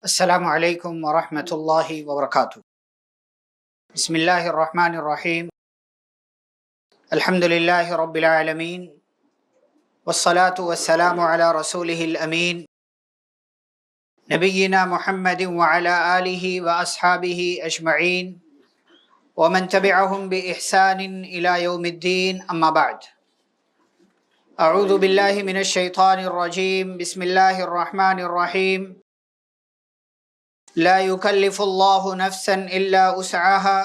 السلام علیکم ورحمۃ اللہ وبرکاتہ۔ بسم اللہ الرحمن الرحیم۔ الحمد للہ رب العالمین والصلاة والسلام علی رسولہ الامین نبینا محمد وعلی آلہ واصحابہ اجمعین ومن تبعہم بإحسان الی یوم الدین، اما بعد۔ اعوذ باللہ من الشیطان الرجیم، بسم اللہ الرحمن الرحیم۔ لا يكلف الله نفسا إلا وسعها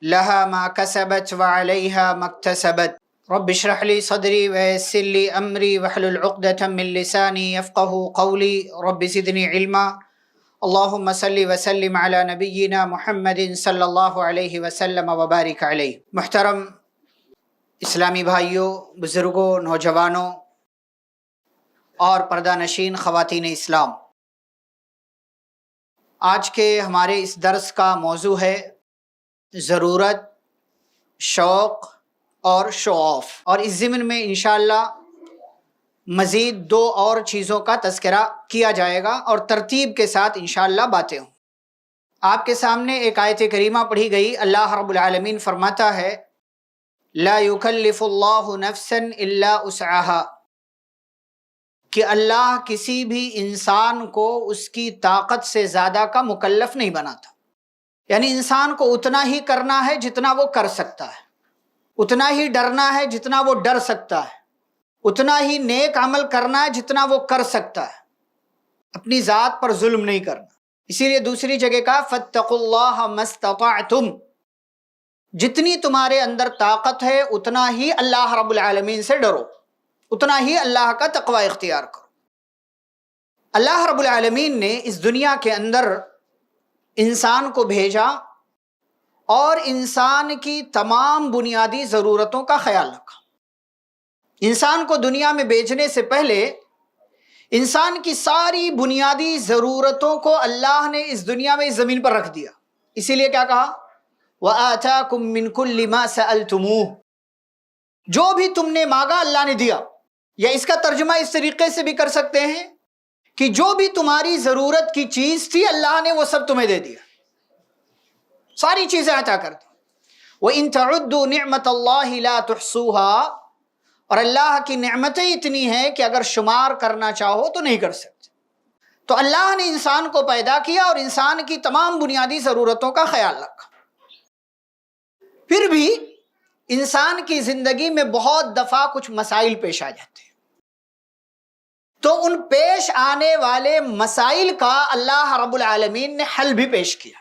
لها ما كسبت وعليها ما اكتسبت رب اشرح لي صدري ويسر لي أمري واحلل عقدة من لساني يفقهوا قولي رب زدني علما اللهم صل وسلم على نبينا محمد صلی اللہ علیہ وسلم وبارک علیہ۔ محترم اسلامی بھائیوں، بزرگوں، نوجوانوں اور پردہ نشین خواتین اسلام، آج کے ہمارے اس درس کا موضوع ہے ضرورت، شوق اور شو آف، اور اس ضمن میں انشاءاللہ مزید دو اور چیزوں کا تذکرہ کیا جائے گا اور ترتیب کے ساتھ انشاءاللہ باتیں ہوں۔ آپ کے سامنے ایک آیت کریمہ پڑھی گئی۔ اللہ رب العالمین فرماتا ہے لا یکلف اللہ نفسا الا وسعها، کہ اللہ کسی بھی انسان کو اس کی طاقت سے زیادہ کا مکلف نہیں بناتا، یعنی انسان کو اتنا ہی کرنا ہے جتنا وہ کر سکتا ہے، اتنا ہی ڈرنا ہے جتنا وہ ڈر سکتا ہے، اتنا ہی نیک عمل کرنا ہے جتنا وہ کر سکتا ہے، اپنی ذات پر ظلم نہیں کرنا۔ اسی لیے دوسری جگہ کا فاتقوا اللہ ما استطعتم، جتنی تمہارے اندر طاقت ہے اتنا ہی اللہ رب العالمین سے ڈرو، اتنا ہی اللہ کا تقوی اختیار کرو۔ اللہ رب العالمین نے اس دنیا کے اندر انسان کو بھیجا اور انسان کی تمام بنیادی ضرورتوں کا خیال رکھا۔ انسان کو دنیا میں بھیجنے سے پہلے انسان کی ساری بنیادی ضرورتوں کو اللہ نے اس دنیا میں اس زمین پر رکھ دیا۔ اسی لیے کیا کہا وَآتَاكُم مِّن كُلِّ مَا سَأَلْتُمُوهُ، جو بھی تم نے مانگا اللہ نے دیا، یا اس کا ترجمہ اس طریقے سے بھی کر سکتے ہیں کہ جو بھی تمہاری ضرورت کی چیز تھی اللہ نے وہ سب تمہیں دے دیا، ساری چیزیں عطا کر دی۔ وَإِن تَعُدُّوا نِعْمَةَ اللَّهِ لَا تُحْصُوهَا، اور اللہ کی نعمتیں اتنی ہیں کہ اگر شمار کرنا چاہو تو نہیں کر سکتے۔ تو اللہ نے انسان کو پیدا کیا اور انسان کی تمام بنیادی ضرورتوں کا خیال رکھا۔ پھر بھی انسان کی زندگی میں بہت دفعہ کچھ مسائل پیش آ جاتے ہیں، تو ان پیش آنے والے مسائل کا اللہ رب العالمین نے حل بھی پیش کیا۔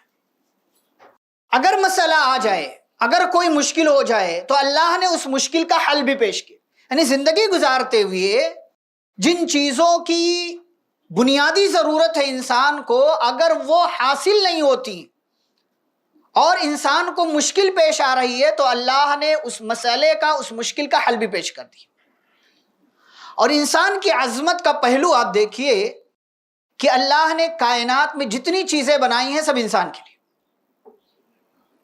اگر مسئلہ آ جائے، اگر کوئی مشکل ہو جائے تو اللہ نے اس مشکل کا حل بھی پیش کیا۔ یعنی زندگی گزارتے ہوئے جن چیزوں کی بنیادی ضرورت ہے انسان کو، اگر وہ حاصل نہیں ہوتی اور انسان کو مشکل پیش آ رہی ہے تو اللہ نے اس مسئلے کا، اس مشکل کا حل بھی پیش کر دیا۔ اور انسان کی عظمت کا پہلو آپ دیکھیے کہ اللہ نے کائنات میں جتنی چیزیں بنائی ہیں سب انسان کے لیے،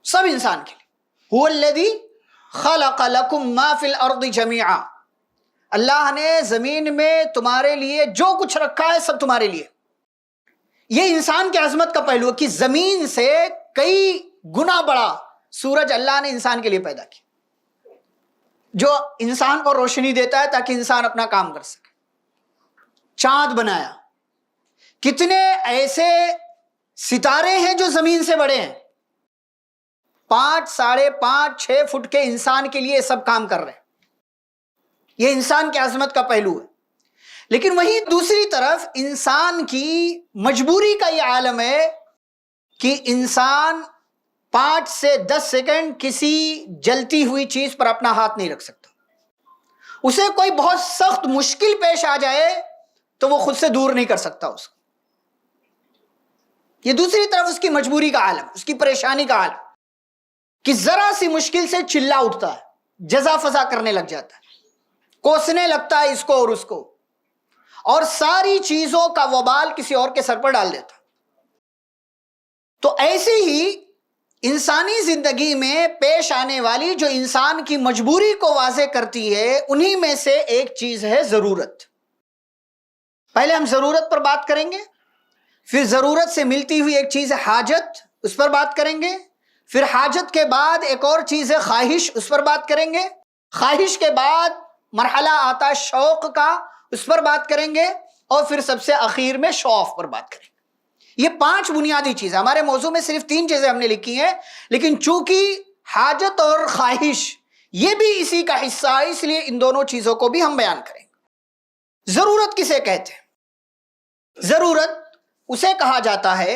سب انسان کے لیے۔ هو الذی خلق لکم ما فی الارض جمیعا، اللہ نے زمین میں تمہارے لیے جو کچھ رکھا ہے سب تمہارے لیے۔ یہ انسان کی عظمت کا پہلو ہے کہ زمین سے کئی گنا بڑا سورج اللہ نے انسان کے لیے پیدا کیا، جو انسان کو روشنی دیتا ہے تاکہ انسان اپنا کام کر سکے۔ چاند بنایا، کتنے ایسے ستارے ہیں جو زمین سے بڑے ہیں، 5, 5.5, 6 فٹ کے انسان کے لیے سب کام کر رہے ہیں۔ یہ انسان کی عظمت کا پہلو ہے۔ لیکن وہیں دوسری طرف انسان کی مجبوری کا یہ عالم ہے کہ انسان 5 سے 10 سیکنڈ کسی جلتی ہوئی چیز پر اپنا ہاتھ نہیں رکھ سکتا۔ اسے کوئی بہت سخت مشکل پیش آ جائے تو وہ خود سے دور نہیں کر سکتا اس کو۔ یہ دوسری طرف اس کی مجبوری کا عالم، اس کی پریشانی کا عالم، کہ ذرا سی مشکل سے چلا اٹھتا ہے، جزا فضا کرنے لگ جاتا ہے، کوسنے لگتا ہے اس کو اور اس کو، اور ساری چیزوں کا وبال کسی اور کے سر پر ڈال دیتا۔ تو ایسے ہی انسانی زندگی میں پیش آنے والی جو انسان کی مجبوری کو واضح کرتی ہے، انہی میں سے ایک چیز ہے ضرورت۔ پہلے ہم ضرورت پر بات کریں گے، پھر ضرورت سے ملتی ہوئی ایک چیز ہے حاجت، اس پر بات کریں گے. پھر حاجت کے بعد ایک اور چیز ہے خواہش، اس پر بات کریں گے. خواہش کے بعد مرحلہ آتا ہے شوق کا، اس پر بات کریں گے. اور پھر سب سے اخیر میں شوق پر بات کریں گے. یہ 5 بنیادی چیزیں. ہمارے موضوع میں صرف 3 چیزیں ہم نے لکھی ہیں، لیکن چونکہ حاجت اور خواہش یہ بھی اسی کا حصہ ہے، اس لیے ان دونوں چیزوں کو بھی ہم بیان کریں گے. ضرورت کسے کہتے ہیں؟ ضرورت اسے کہا جاتا ہے،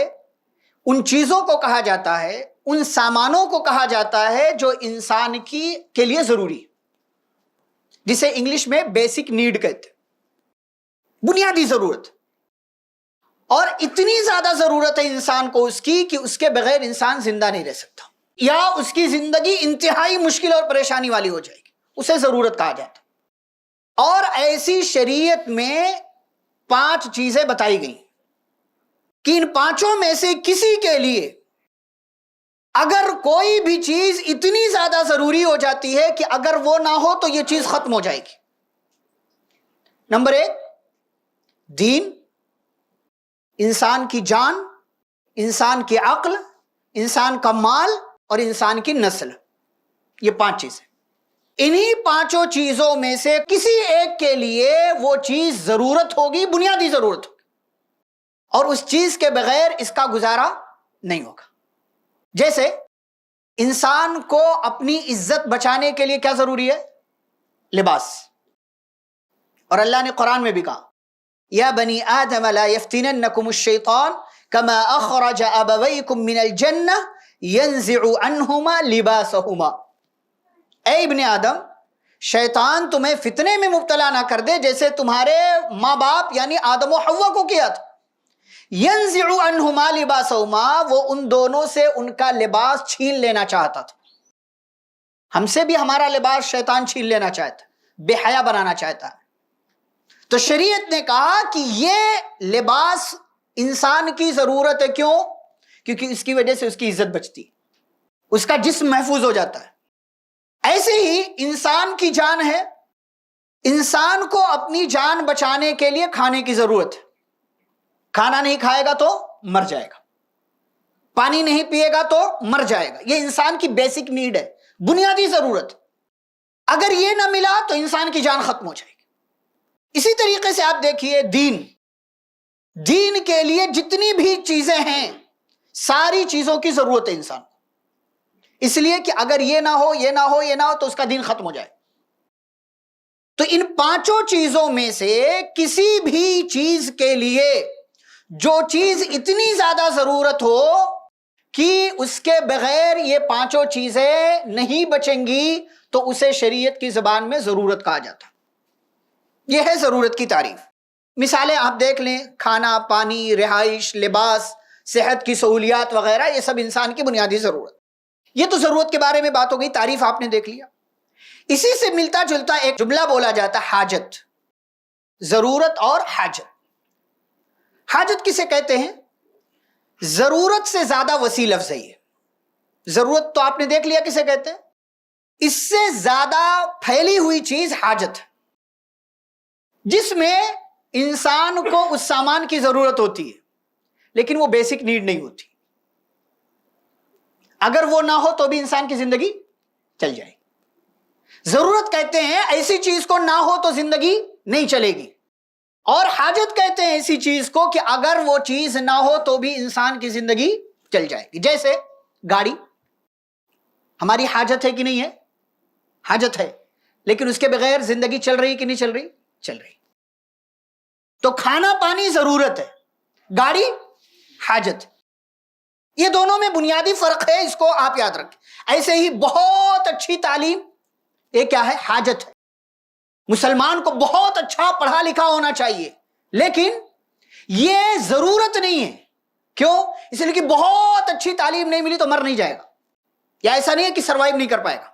ان چیزوں کو کہا جاتا ہے، ان سامانوں کو کہا جاتا ہے جو انسان کے لیے ضروری، جسے انگلش میں بیسک نیڈ کہتے ہیں، بنیادی ضرورت. اور اتنی زیادہ ضرورت ہے انسان کو اس کی کہ اس کے بغیر انسان زندہ نہیں رہ سکتا، یا اس کی زندگی انتہائی مشکل اور پریشانی والی ہو جائے گی، اسے ضرورت کہا جاتا. اور ایسی شریعت میں 5 چیزیں بتائی گئی کہ ان 5 میں سے کسی کے لیے اگر کوئی بھی چیز اتنی زیادہ ضروری ہو جاتی ہے کہ اگر وہ نہ ہو تو یہ چیز ختم ہو جائے گی. نمبر 1 دین، انسان کی جان، انسان کی عقل، انسان کا مال اور انسان کی نسل. یہ 5 چیزیں. انہی 5 چیزوں میں سے کسی ایک کے لیے وہ چیز ضرورت ہوگی، بنیادی ضرورت ہوگی، اور اس چیز کے بغیر اس کا گزارا نہیں ہوگا. جیسے انسان کو اپنی عزت بچانے کے لیے کیا ضروری ہے؟ لباس. اور اللہ نے قرآن میں بھی کہا یا بنی آدم لا یفتننکم الشیطان کما اخرج ابویکم من الجنہ ینزع عنہما لباسہما. اے ابن آدم، شیطان تمہیں فتنے میں مبتلا نہ کر دے جیسے تمہارے ماں باپ یعنی آدم و حوا کو کیا تھا. ینزع عنہما لباسہما، وہ ان دونوں سے ان کا لباس چھین لینا چاہتا تھا. ہم سے بھی ہمارا لباس شیطان چھین لینا چاہتا، بے حیا بنانا چاہتا ہے. تو شریعت نے کہا کہ یہ لباس انسان کی ضرورت ہے. کیوں؟ کیونکہ اس کی وجہ سے اس کی عزت بچتی، اس کا جسم محفوظ ہو جاتا ہے. ایسے ہی انسان کی جان ہے. انسان کو اپنی جان بچانے کے لیے کھانے کی ضرورت ہے. کھانا نہیں کھائے گا تو مر جائے گا، پانی نہیں پیے گا تو مر جائے گا. یہ انسان کی بیسک نیڈ ہے، بنیادی ضرورت. اگر یہ نہ ملا تو انسان کی جان ختم ہو جائے گی. اسی طریقے سے آپ دیکھیے دین کے لیے جتنی بھی چیزیں ہیں ساری چیزوں کی ضرورت ہے انسان کو، اس لیے کہ اگر یہ نہ ہو یہ نہ ہو یہ نہ ہو تو اس کا دین ختم ہو جائے. تو ان 5 چیزوں میں سے کسی بھی چیز کے لیے جو چیز اتنی زیادہ ضرورت ہو کہ اس کے بغیر یہ 5 چیزیں نہیں بچیں گی تو اسے شریعت کی زبان میں ضرورت کہا جاتا. یہ ہے ضرورت کی تعریف. مثالیں آپ دیکھ لیں، کھانا، پانی، رہائش، لباس، صحت کی سہولیات وغیرہ، یہ سب انسان کی بنیادی ضرورت. یہ تو ضرورت کے بارے میں بات ہو گئی، تعریف آپ نے دیکھ لیا. اسی سے ملتا جلتا ایک جملہ بولا جاتا ہے حاجت. ضرورت اور حاجت. حاجت کسے کہتے ہیں؟ ضرورت سے زیادہ وسیع لفظ ہے یہ. ضرورت تو آپ نے دیکھ لیا کسے کہتے ہیں. اس سے زیادہ پھیلی ہوئی چیز حاجت ہے، جس میں انسان کو اس سامان کی ضرورت ہوتی ہے لیکن وہ بیسک نیڈ نہیں ہوتی. اگر وہ نہ ہو تو بھی انسان کی زندگی چل جائے. ضرورت کہتے ہیں ایسی چیز کو نہ ہو تو زندگی نہیں چلے گی، اور حاجت کہتے ہیں ایسی چیز کو کہ اگر وہ چیز نہ ہو تو بھی انسان کی زندگی چل جائے گی. جیسے گاڑی ہماری حاجت ہے کہ نہیں ہے؟ حاجت ہے، لیکن اس کے بغیر زندگی چل رہی کہ نہیں چل رہی؟ چل رہی. تو کھانا پانی ضرورت ہے، گاڑی حاجت. یہ دونوں میں بنیادی فرق ہے، اس کو آپ یاد رکھیں. ایسے ہی بہت اچھی تعلیم یہ کیا ہے؟ حاجت ہے. مسلمان کو بہت اچھا پڑھا لکھا ہونا چاہیے، لیکن یہ ضرورت نہیں ہے. کیوں؟ اس لیے کہ بہت اچھی تعلیم نہیں ملی تو مر نہیں جائے گا، یا ایسا نہیں ہے کہ سروائیو نہیں کر پائے گا،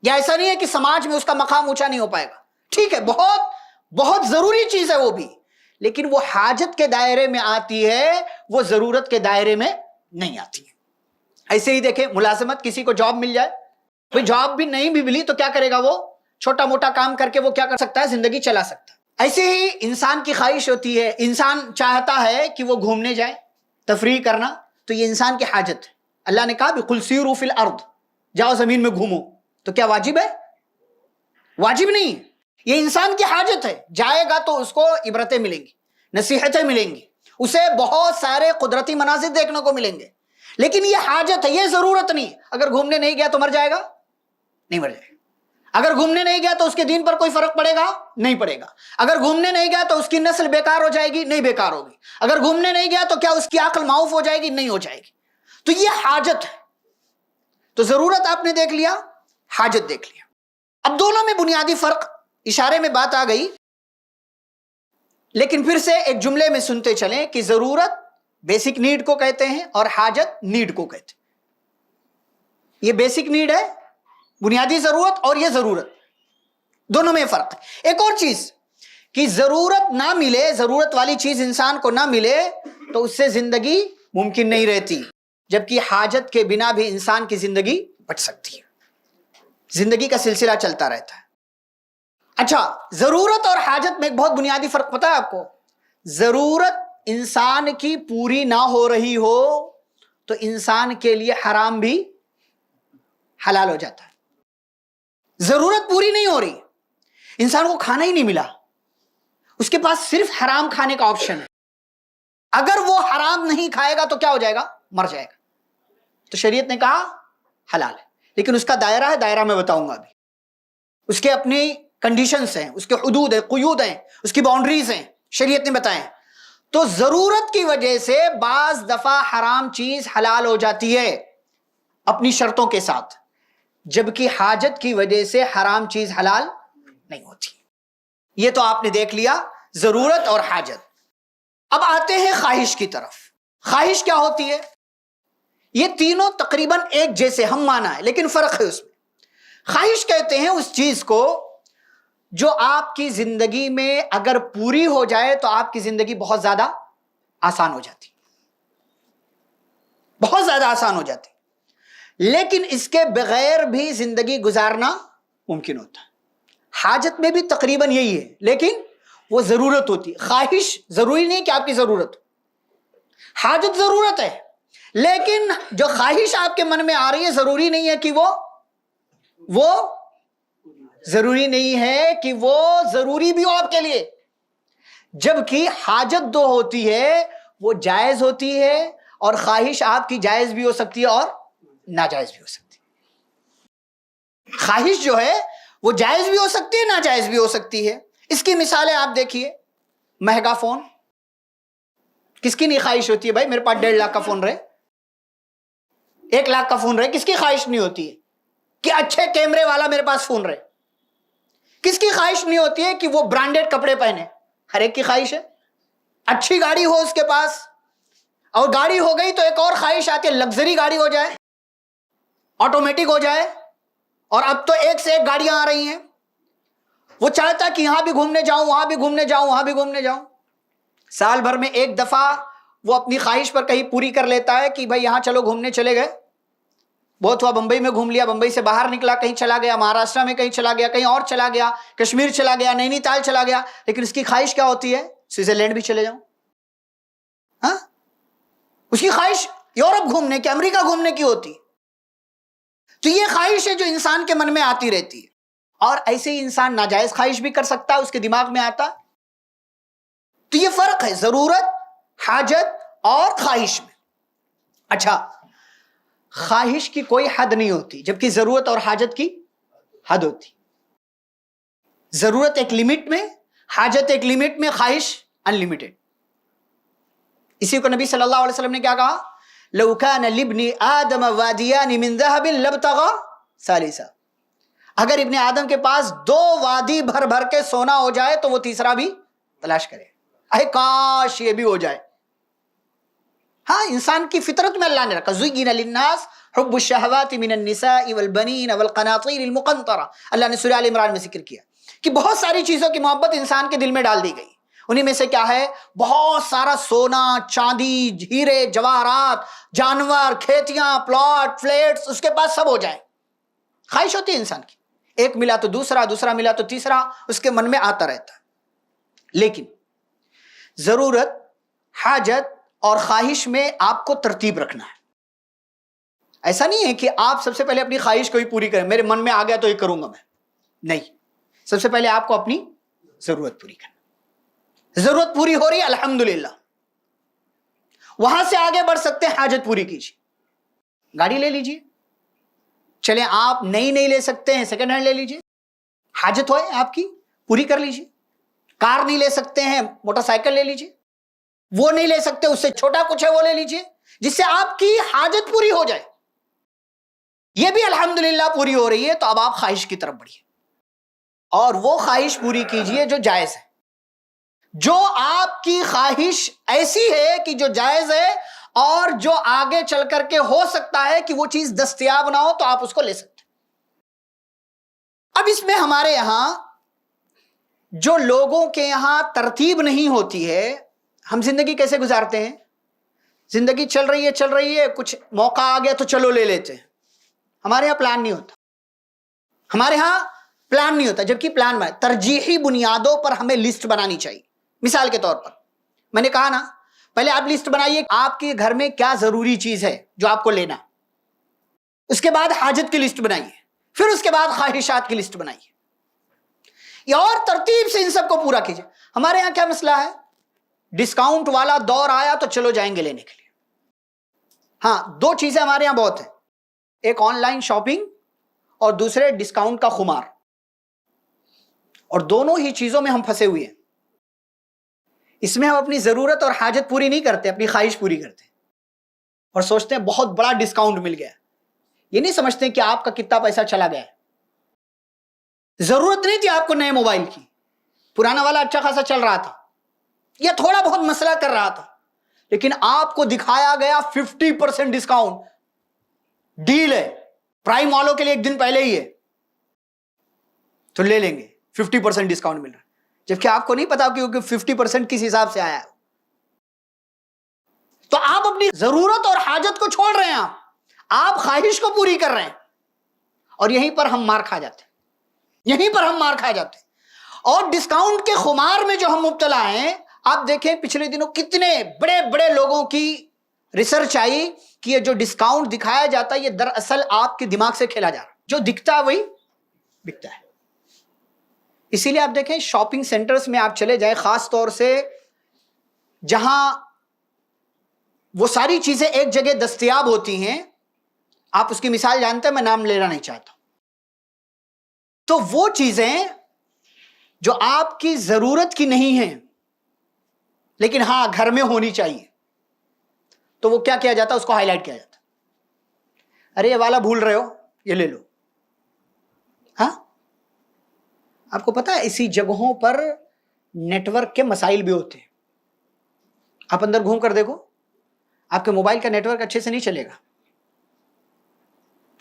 یا ایسا نہیں ہے کہ سماج میں اس کا مقام اونچا نہیں ہو پائے گا. ٹھیک ہے، بہت بہت ضروری چیز ہے وہ بھی، لیکن وہ حاجت کے دائرے میں آتی ہے، وہ ضرورت کے دائرے میں نہیں آتی ہے. ایسے ہی دیکھیں ملازمت، کسی کو جاب مل جائے، کوئی جاب بھی نہیں بھی ملی تو کیا کرے گا؟ وہ چھوٹا موٹا کام کر کے وہ کیا کر سکتا ہے؟ زندگی چلا سکتا ہے. ایسے ہی انسان کی خواہش ہوتی ہے، انسان چاہتا ہے کہ وہ گھومنے جائے، تفریح کرنا، تو یہ انسان کی حاجت ہے۔ اللہ نے کہا بِقُلْ سِیرُوا فِی الْأَرْضِ، جاؤ زمین میں گھومو، تو کیا واجب ہے؟ واجب نہیں، یہ انسان کی حاجت ہے۔ جائے گا تو اس کو عبرتیں ملیں گی، نصیحتیں ملیں گی، اسے بہت سارے قدرتی مناظر دیکھنے کو ملیں گے، لیکن یہ حاجت ہے، یہ ضرورت نہیں۔ اگر گھومنے نہیں گیا تو مر جائے گا؟ نہیں مر جائے گا۔ اگر گھومنے نہیں گیا تو اس کے دین پر کوئی فرق پڑے گا؟ نہیں پڑے گا۔ اگر گھومنے نہیں گیا تو اس کی نسل بیکار ہو جائے گی؟ نہیں بیکار ہوگی۔ اگر گھومنے نہیں گیا تو کیا اس کی عقل معاف ہو جائے گی؟ نہیں ہو جائے گی۔ تو یہ حاجت ہے۔ تو ضرورت آپ نے دیکھ لیا، حاجت دیکھ لیا۔ اب دونوں میں بنیادی فرق، اشارے میں بات آ گئی، لیکن پھر سے ایک جملے میں سنتے چلیں کہ ضرورت بیسک نیڈ کو کہتے ہیں اور حاجت نیڈ کو کہتے ہیں۔ یہ بیسک نیڈ ہے، بنیادی ضرورت، اور یہ ضرورت، دونوں میں فرق ہے۔ ایک اور چیز کہ ضرورت نہ ملے، ضرورت والی چیز انسان کو نہ ملے تو اس سے زندگی ممکن نہیں رہتی، جبکہ حاجت کے بنا بھی انسان کی زندگی بچ سکتی ہے، زندگی کا سلسلہ چلتا رہتا ہے۔ اچھا، ضرورت اور حاجت میں ایک بہت بنیادی فرق پتہ ہے آپ کو؟ ضرورت انسان کی پوری نہ ہو رہی ہو تو انسان کے لیے حرام بھی حلال ہو جاتا ہے۔ ضرورت پوری نہیں ہو رہی، انسان کو کھانا ہی نہیں ملا، اس کے پاس صرف حرام کھانے کا آپشن ہے، اگر وہ حرام نہیں کھائے گا تو کیا ہو جائے گا؟ مر جائے گا۔ تو شریعت نے کہا حلال ہے، لیکن اس کا دائرہ ہے، دائرہ میں بتاؤں گا ابھی، اس کے اپنی کنڈیشنز ہیں، اس کے حدود ہیں، قیود ہیں، اس کی باؤنڈریز ہیں، شریعت نے بتائیں۔ تو ضرورت کی وجہ سے بعض دفعہ حرام چیز حلال ہو جاتی ہے اپنی شرطوں کے ساتھ، جبکہ حاجت کی وجہ سے حرام چیز حلال نہیں ہوتی۔ یہ تو آپ نے دیکھ لیا ضرورت اور حاجت۔ اب آتے ہیں خواہش کی طرف۔ خواہش کیا ہوتی ہے؟ یہ تینوں تقریباً ایک جیسے ہم مانا ہے، لیکن فرق ہے اس میں۔ خواہش کہتے ہیں اس چیز کو جو آپ کی زندگی میں اگر پوری ہو جائے تو آپ کی زندگی بہت زیادہ آسان ہو جاتی، بہت زیادہ آسان ہو جاتی، لیکن اس کے بغیر بھی زندگی گزارنا ممکن ہوتا ہے۔ حاجت میں بھی تقریباً یہی ہے، لیکن وہ ضرورت ہوتی ہے۔ خواہش ضروری نہیں کہ آپ کی ضرورت، حاجت ضرورت ہے، لیکن جو خواہش آپ کے من میں آ رہی ہے ضروری نہیں ہے کہ وہ ضروری نہیں ہے کہ وہ ضروری بھی ہو آپ کے لیے، جبکہ حاجت دو ہوتی ہے، وہ جائز ہوتی ہے، اور خواہش آپ کی جائز بھی ہو سکتی ہے اور ناجائز بھی ہو سکتی ہے۔ خواہش جو ہے وہ جائز بھی ہو سکتی ہے، ناجائز بھی ہو سکتی ہے۔ اس کی مثالیں آپ دیکھیے، مہنگا فون، کس کی نہیں خواہش ہوتی ہے بھائی میرے پاس 1.5 لاکھ کا فون رہے، 1 لاکھ کا فون رہے، کس کی خواہش نہیں ہوتی ہے کہ اچھے کیمرے والا میرے پاس فون رہے؟ کس کی خواہش نہیں ہوتی ہے کہ وہ برانڈیڈ کپڑے پہنے؟ ہر ایک کی خواہش ہے۔ اچھی گاڑی ہو اس کے پاس، اور گاڑی ہو گئی تو ایک اور خواہش آتی ہے، لگژری گاڑی ہو جائے، آٹومیٹک ہو جائے، اور اب تو ایک سے ایک گاڑیاں آ رہی ہیں۔ وہ چاہتا کہ یہاں بھی گھومنے جاؤں، وہاں بھی گھومنے جاؤں، وہاں بھی گھومنے جاؤں۔ سال بھر میں ایک دفعہ وہ اپنی خواہش پر کہیں پوری کر لیتا ہے کہ بھائی یہاں چلو گھومنے چلے گئے، بہت ہوا بمبئی میں گھوم لیا، بمبئی سے باہر نکلا کہیں چلا گیا، مہاراشٹر میں کہیں چلا گیا، کہیں اور چلا گیا، کشمیر چلا گیا، نینی تال چلا گیا، لیکن اس کی خواہش کیا ہوتی ہے؟ سوئٹزرلینڈ بھی چلے جاؤں۔ ہاں، اس کی خواہش یورپ گھومنے کی، امریکہ گھومنے کی ہوتی۔ تو یہ خواہش ہے جو انسان کے من میں آتی رہتی ہے، اور ایسے ہی انسان ناجائز خواہش بھی کر سکتا ہے، اس کے دماغ میں آتا۔ تو یہ فرق ہے ضرورت، حاجت اور خواہش میں۔ اچھا، خواہش کی کوئی حد نہیں ہوتی، جبکہ ضرورت اور حاجت کی حد ہوتی۔ ضرورت ایک لمٹ میں، حاجت ایک لمٹ میں، خواہش انلمیٹڈ۔ اسی کو نبی صلی اللہ علیہ وسلم نے کیا کہا؟ لو كان لابن آدم وادیان من ذهب لابتغى ثالثا، اگر ابن آدم کے پاس 2 وادی بھر بھر کے سونا ہو جائے تو وہ تیسرا بھی تلاش کرے، اے کاش یہ بھی ہو جائے۔ ہاں، انسان کی فطرت میں اللہ نے رکھا، زُيِّنَ لِلنَّاسِ حُبُّ الشَّهَوَاتِ مِنَ النِّسَاءِ وَالْبَنِينَ وَالْقَنَاطِيرِ الْمُقَنطَرَةِ، اللہ نے سورہ آل عمران میں ذکر کیا کہ بہت ساری چیزوں کی محبت انسان کے دل میں ڈال دی گئی۔ انہی میں سے کیا ہے؟ بہت سارا سونا، چاندی، ہیرے، جواہرات، جانور، کھیتیاں، پلاٹ، فلیٹس، اس کے پاس سب ہو جائے۔ خواہش ہوتی ہے انسان کی، ایک ملا تو دوسرا، دوسرا ملا تو تیسرا، اس کے من میں آتا رہتا ہے۔ لیکن ضرورت, حاجت اور خواہش میں آپ کو ترتیب رکھنا ہے. ایسا نہیں ہے کہ آپ سب سے پہلے اپنی خواہش کو ہی پوری کریں, میرے من میں آ گیا تو یہ کروں گا میں. نہیں, سب سے پہلے آپ کو اپنی ضرورت پوری کرنا. ضرورت پوری ہو رہی ہے الحمدللہ, وہاں سے آگے بڑھ سکتے ہیں, حاجت پوری کیجیے. گاڑی لے لیجیے, چلیں آپ نئی نہیں لے سکتے ہیں سیکنڈ ہینڈ لے لیجیے, حاجت ہوئے آپ کی پوری کر لیجیے. کار نہیں لے سکتے ہیں موٹر سائیکل لے لیجیے, وہ نہیں لے سکتے اس سے چھوٹا کچھ ہے وہ لے لیجیے, جس سے آپ کی حاجت پوری ہو جائے. یہ بھی الحمدللہ پوری ہو رہی ہے, تو اب آپ خواہش کی طرف بڑھیے اور وہ خواہش پوری کیجیے جو جائز ہے. جو آپ کی خواہش ایسی ہے کہ جو جائز ہے اور جو آگے چل کر کے ہو سکتا ہے کہ وہ چیز دستیاب نہ ہو, تو آپ اس کو لے سکتے ہیں. اب اس میں ہمارے یہاں جو لوگوں کے یہاں ترتیب نہیں ہوتی ہے, ہم زندگی کیسے گزارتے ہیں؟ زندگی چل رہی ہے, کچھ موقع آ گیا تو چلو لے لیتے ہیں. ہمارے یہاں پلان نہیں ہوتا, ہمارے ہاں پلان نہیں ہوتا, جبکہ پلان میں ترجیحی بنیادوں پر ہمیں لسٹ بنانی چاہیے. مثال کے طور پر میں نے کہا نا, پہلے آپ لسٹ بنائیے آپ کے گھر میں کیا ضروری چیز ہے جو آپ کو لینا, اس کے بعد حاجت کی لسٹ بنائیے, پھر اس کے بعد خواہشات کی لسٹ بنائیے, اور ترتیب سے ان سب کو پورا کیجیے. ہمارے یہاں کیا مسئلہ ہے, ڈسکاؤنٹ والا دور آیا تو چلو جائیں گے لینے کے لیے. ہاں, دو چیزیں ہمارے یہاں بہت ہیں, ایک آن لائن شاپنگ اور دوسرے ڈسکاؤنٹ کا خمار, اور دونوں ہی چیزوں میں ہم پھنسے ہوئے ہیں. اس میں ہم اپنی ضرورت اور حاجت پوری نہیں کرتے, اپنی خواہش پوری کرتے اور سوچتے ہیں بہت بڑا ڈسکاؤنٹ مل گیا. یہ نہیں سمجھتے کہ آپ کا کتنا پیسہ چلا گیا ہے. ضرورت نہیں تھی آپ کو نئے موبائل کی, پرانا والا اچھا خاصا چل رہا تھا, یا تھوڑا بہت مسئلہ کر رہا تھا, لیکن آپ کو دکھایا گیا 50% ڈسکاؤنٹ, ڈیل ہے, پرائم والوں کے لیے ایک دن پہلے ہی ہے, تو لے لیں گے, 50% ڈسکاؤنٹ مل رہا ہے. جبکہ آپ کو نہیں پتا کہ 50% کس حساب سے آیا ہے. تو آپ اپنی ضرورت اور حاجت کو چھوڑ رہے ہیں, آپ خواہش کو پوری کر رہے ہیں, اور یہیں پر ہم مار کھا جاتے ہیں, یہیں پر ہم مار کھا جاتے ہیں. اور ڈسکاؤنٹ کے خمار میں جو ہم مبتلا ہیں, آپ دیکھیں پچھلے دنوں کتنے بڑے بڑے لوگوں کی ریسرچ آئی کہ یہ جو ڈسکاؤنٹ دکھایا جاتا ہے یہ دراصل آپ کے دماغ سے کھیلا جا رہا ہے, جو دکھتا ہے وہی بکتا ہے. اسی لیے آپ دیکھیں شاپنگ سینٹرز میں آپ چلے جائیں, خاص طور سے جہاں وہ ساری چیزیں ایک جگہ دستیاب ہوتی ہیں, آپ اس کی مثال جانتے ہیں, میں نام لینا نہیں چاہتا. تو وہ چیزیں جو آپ کی ضرورت کی نہیں ہیں لیکن ہاں گھر میں ہونی چاہیے, تو وہ کیا کیا جاتا ہے, اس کو ہائی لائٹ کیا جاتا ہے. ارے یہ والا بھول رہے ہو, یہ لے لو. ہاں, آپ کو پتا ہے اسی جگہوں پر نیٹ ورک کے مسائل بھی ہوتے ہیں. آپ اندر گھوم کر دیکھو, آپ کے موبائل کا نیٹ ورک اچھے سے نہیں چلے گا,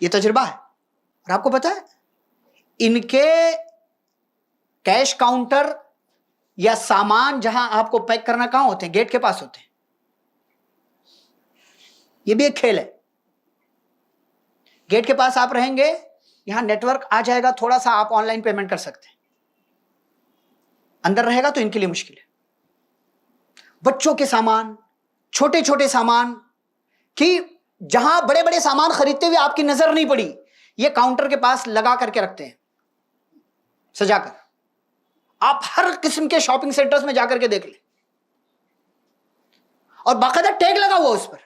یہ تجربہ ہے. اور آپ کو پتا ہے ان کے کیش کاؤنٹر یا سامان جہاں آپ کو پیک کرنا کہاں ہوتے ہیں, گیٹ کے پاس ہوتے ہیں. یہ بھی ایک کھیل ہے. گیٹ کے پاس آپ رہیں گے, یہاں نیٹ ورک آ جائے گا تھوڑا سا, آپ آن لائن پیمنٹ کر سکتے ہیں. اندر رہے گا تو ان کے لیے مشکل ہے. بچوں کے سامان, چھوٹے چھوٹے سامان, کہ جہاں بڑے بڑے سامان خریدتے ہوئے آپ کی نظر نہیں پڑی, یہ کاؤنٹر کے پاس لگا کر کے رکھتے ہیں سجا کر. آپ ہر قسم کے شاپنگ سینٹرز میں جا کر کے دیکھ لیں, اور باقاعدہ ٹیگ لگا ہوا اس پر,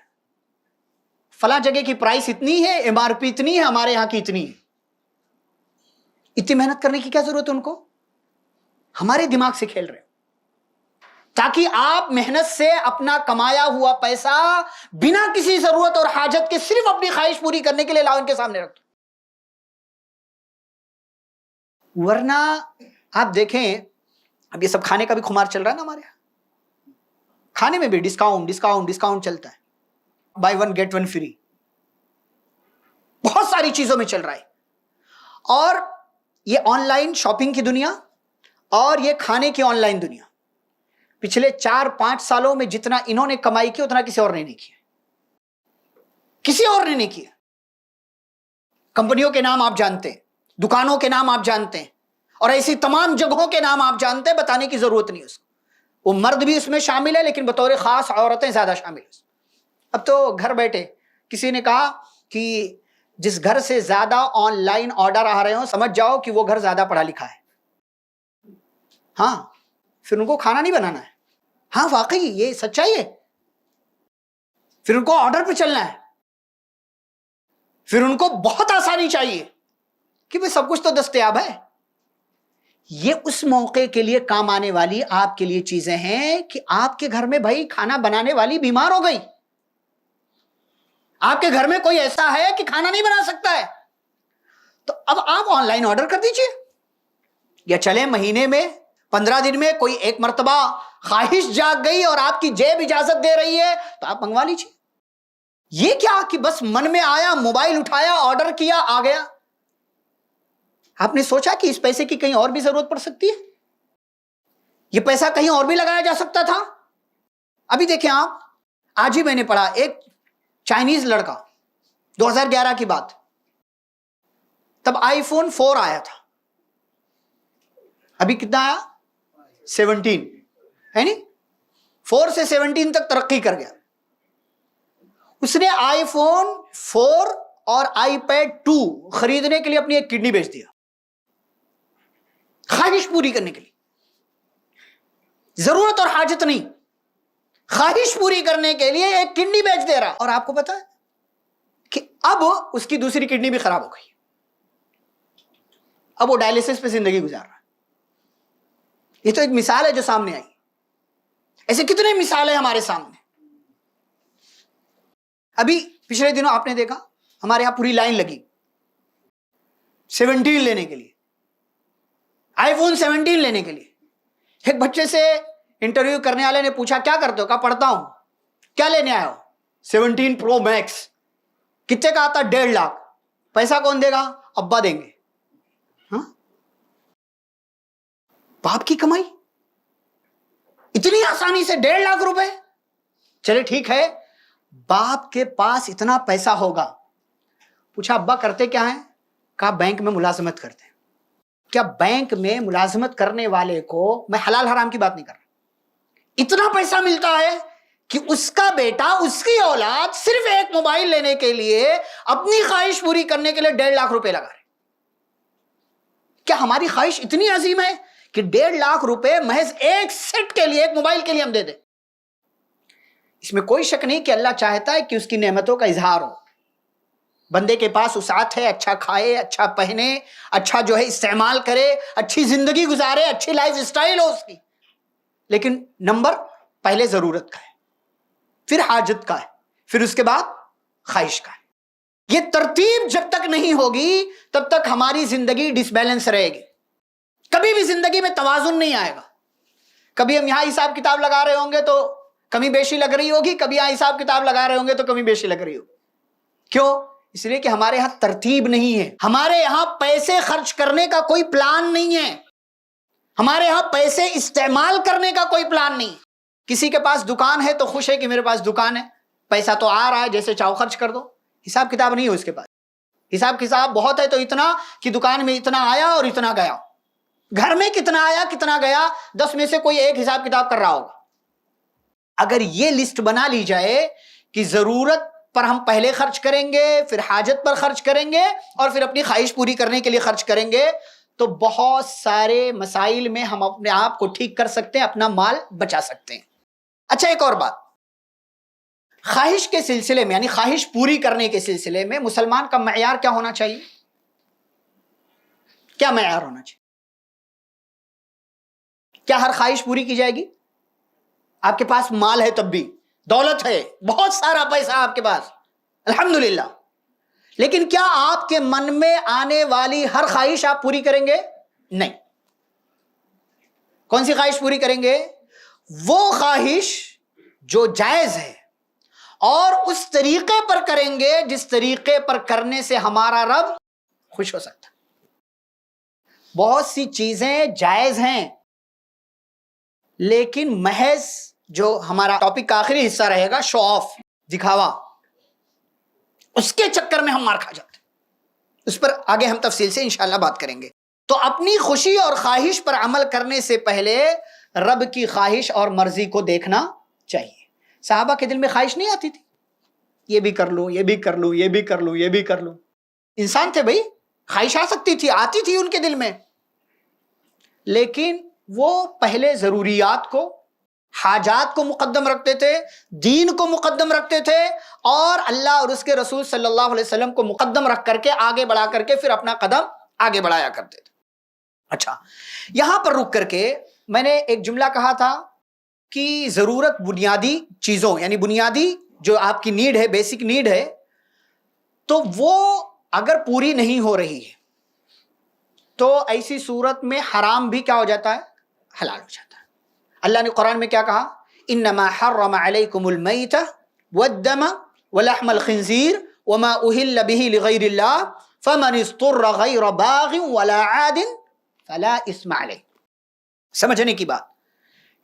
فلاں جگہ کی پرائس اتنی ہے, ایم آر پی اتنی ہے, ہمارے یہاں کی اتنی ہے. اتنی محنت کرنے کی کیا ضرورت ہے ان کو؟ ہمارے دماغ سے کھیل رہے, تاکہ آپ محنت سے اپنا کمایا ہوا پیسہ بنا کسی ضرورت اور حاجت کے صرف اپنی خواہش پوری کرنے کے لیے لاؤ ان کے سامنے رکھ دو. ورنہ آپ دیکھیں, اب یہ سب کھانے کا بھی خمار چل رہا ہے نا ہمارے یہاں, کھانے میں بھی ڈسکاؤنٹ ڈسکاؤنٹ ڈسکاؤنٹ چلتا ہے, buy one get one free, بہت ساری چیزوں میں چل رہا ہے. اور یہ آن لائن شاپنگ کی دنیا اور یہ کھانے کی آن لائن دنیا, پچھلے 4-5 سالوں میں جتنا انہوں نے کمائی کی اتنا کسی اور نے نہیں کیا, کسی اور نے نہیں کیا. کمپنیوں کے نام آپ جانتے ہیں, دکانوں کے نام آپ جانتے ہیں, اور ایسی تمام جگہوں کے نام آپ جانتے ہیں, بتانے کی ضرورت نہیں اس کو. وہ مرد بھی اس میں شامل ہے لیکن بطور خاص عورتیں زیادہ شامل ہیں. اب تو گھر بیٹھے کسی نے کہا کہ جس گھر سے زیادہ آن لائن آرڈر آ رہے ہوں سمجھ جاؤ کہ وہ گھر زیادہ پڑھا لکھا ہے. ہاں پھر ان کو کھانا نہیں بنانا ہے. ہاں واقعی یہ سچائی ہے. پھر ان کو آرڈر پہ چلنا ہے. پھر ان کو بہت آسانی چاہیے کہ بھئی سب کچھ تو دستیاب ہے. یہ اس موقع کے لیے کام آنے والی آپ کے لیے چیزیں ہیں کہ آپ کے گھر میں بھائی کھانا بنانے والی بیمار ہو گئی. آپ کے گھر میں کوئی ایسا ہے کہ کھانا نہیں بنا سکتا ہے, تو اب آپ آن لائن آرڈر کر دیجئے. یا چلے مہینے میں 15 دن میں کوئی ایک مرتبہ خواہش جاگ گئی اور آپ کی جیب اجازت دے رہی ہے تو آپ منگوا لیجئے. یہ کیا کہ بس من میں آیا, موبائل اٹھایا, آرڈر کیا, آ گیا. آپ نے سوچا کہ اس پیسے کی کہیں اور بھی ضرورت پڑ سکتی ہے, یہ پیسہ کہیں اور بھی لگایا جا سکتا تھا. ابھی دیکھیں آپ, آج ہی میں نے پڑھا ایک چائنیز لڑکا, 2011 کی بات, تب آئی فون 4 آیا تھا. ابھی کتنا آیا؟ 17 ہے نہیں. 4 سے 17 تک ترقی کر گیا. اس نے آئی فون 4 اور آئی پیڈ 2 خریدنے کے لیے اپنی ایک کڈنی بیچ دیا, خواہش پوری کرنے کے لیے. ضرورت اور حاجت نہیں, خواہش پوری کرنے کے لیے ایک کڈنی بیچ دے رہا. اور آپ کو پتا ہے کہ اب اس کی دوسری کڈنی بھی خراب ہو گئی. اب وہ ڈائلیسس پہ زندگی گزار رہا ہے. یہ تو ایک مثال ہے جو سامنے آئی. ایسے کتنے مثالیں ہمارے سامنے. ابھی پچھلے دنوں آپ نے دیکھا ہمارے یہاں پوری لائن لگی 17 لینے کے لیے, آئی فون 17 لینے کے لیے. ایک بچے سے انٹرویو کرنے والے نے پوچھا کیا کرتے ہو؟ کہا پڑھتا ہوں. کیا لینے آئے ہو؟ 17 پرو میکس. کتنے کا آتا؟ 1.5 لاکھ. پیسہ کون دے گا؟ ابا دیں گے. ہاں, باپ کی کمائی اتنی آسانی سے 1.5 لاکھ روپے. چلے ٹھیک ہے, باپ کے پاس اتنا پیسہ ہوگا. پوچھا ابا کرتے کیا ہیں؟ کہا بینک میں ملازمت کرتے ہیں. کیا بینک میں ملازمت کرنے والے کو, میں حلال حرام کی بات نہیں کر رہا, اتنا پیسہ ملتا ہے کہ اس کا بیٹا, اس کی اولاد صرف ایک موبائل لینے کے لیے, اپنی خواہش پوری کرنے کے لیے 1.5 لاکھ روپے لگا رہے. کیا ہماری خواہش اتنی عظیم ہے کہ 1.5 لاکھ روپے محض ایک سیٹ کے لیے, ایک موبائل کے لیے ہم دے دیں؟ اس میں کوئی شک نہیں کہ اللہ چاہتا ہے کہ اس کی نعمتوں کا اظہار ہو. بندے کے پاس وسعت ہے, اچھا کھائے, اچھا پہنے, اچھا جو ہے استعمال کرے, اچھی زندگی گزارے, اچھی لائف سٹائل ہو اس کی. لیکن نمبر پہلے ضرورت کا ہے, پھر حاجت کا ہے, پھر اس کے بعد خواہش کا ہے. یہ ترتیب جب تک نہیں ہوگی تب تک ہماری زندگی ڈس بیلنس رہے گی. کبھی بھی زندگی میں توازن نہیں آئے گا. کبھی ہم یہاں حساب کتاب لگا رہے ہوں گے تو کمی بیشی لگ رہی ہوگی, کبھی یہاں حساب کتاب لگا رہے ہوں گے تو کمی بیشی لگ رہی ہوگی. کیوں؟ اس لیے کہ ہمارے یہاں ترتیب نہیں ہے. ہمارے یہاں پیسے خرچ کرنے کا کوئی پلان نہیں ہے. ہمارے یہاں پیسے استعمال کرنے کا کوئی پلان نہیں. کسی کے پاس دکان ہے تو خوش ہے کہ میرے پاس دکان ہے, پیسہ تو آ رہا ہے, جیسے چاہو خرچ کر دو. حساب کتاب نہیں ہو اس کے پاس. حساب کتاب بہت ہے تو اتنا کہ دکان میں اتنا آیا اور اتنا گیا. گھر میں کتنا آیا کتنا گیا 10 میں سے کوئی ایک حساب کتاب کر رہا ہوگا. اگر یہ لسٹ بنا لی جائے کہ ضرورت پر ہم پہلے خرچ کریں گے, پھر حاجت پر خرچ کریں گے, اور پھر اپنی خواہش پوری کرنے کے لیے خرچ کریں گے, تو بہت سارے مسائل میں ہم اپنے آپ کو ٹھیک کر سکتے ہیں, اپنا مال بچا سکتے ہیں. اچھا ایک اور بات, خواہش کے سلسلے میں یعنی خواہش پوری کرنے کے سلسلے میں مسلمان کا معیار کیا ہونا چاہیے؟ کیا معیار ہونا چاہیے؟ کیا ہر خواہش پوری کی جائے گی؟ آپ کے پاس مال ہے, تب بھی دولت ہے, بہت سارا پیسہ آپ کے پاس, الحمدللہ, لیکن کیا آپ کے من میں آنے والی ہر خواہش آپ پوری کریں گے؟ نہیں. کون سی خواہش پوری کریں گے؟ وہ خواہش جو جائز ہے اور اس طریقے پر کریں گے جس طریقے پر کرنے سے ہمارا رب خوش ہو سکتا. بہت سی چیزیں جائز ہیں, لیکن محض جو ہمارا ٹاپک کا آخری حصہ رہے گا, شو آف, دکھاوا, اس کے چکر میں ہم مار کھا جاتے ہیں. اس پر آگے ہم تفصیل سے انشاءاللہ بات کریں گے. تو اپنی خوشی اور خواہش پر عمل کرنے سے پہلے رب کی خواہش اور مرضی کو دیکھنا چاہیے۔ صحابہ کے دل میں خواہش نہیں آتی تھی یہ بھی کر لوں، یہ بھی کر لوں، یہ بھی کر لوں، یہ بھی کر لوں؟ انسان تھے بھائی، خواہش آ سکتی تھی، آتی تھی ان کے دل میں، لیکن وہ پہلے ضروریات کو، حاجات کو مقدم رکھتے تھے، دین کو مقدم رکھتے تھے، اور اللہ اور اس کے رسول صلی اللہ علیہ وسلم کو مقدم رکھ کر کے آگے بڑھا کر کے پھر اپنا قدم آگے بڑھایا کرتے تھے۔ اچھا، یہاں پر رک کر کے میں نے ایک جملہ کہا تھا کہ ضرورت بنیادی چیزوں، یعنی بنیادی جو آپ کی نیڈ ہے، بیسک نیڈ ہے، تو وہ اگر پوری نہیں ہو رہی ہے تو ایسی صورت میں حرام بھی کیا ہو جاتا ہے؟ حلال ہو جاتا ہے۔ اللہ نے قرآن میں کیا کہا؟ انما حرم علیکم المیت والدم ولحم الخنزیر وما اہل به لغیر اللہ فمن اضطر غیر باغ ولا عاد فلا اثم علیہ۔ سمجھنے کی بات،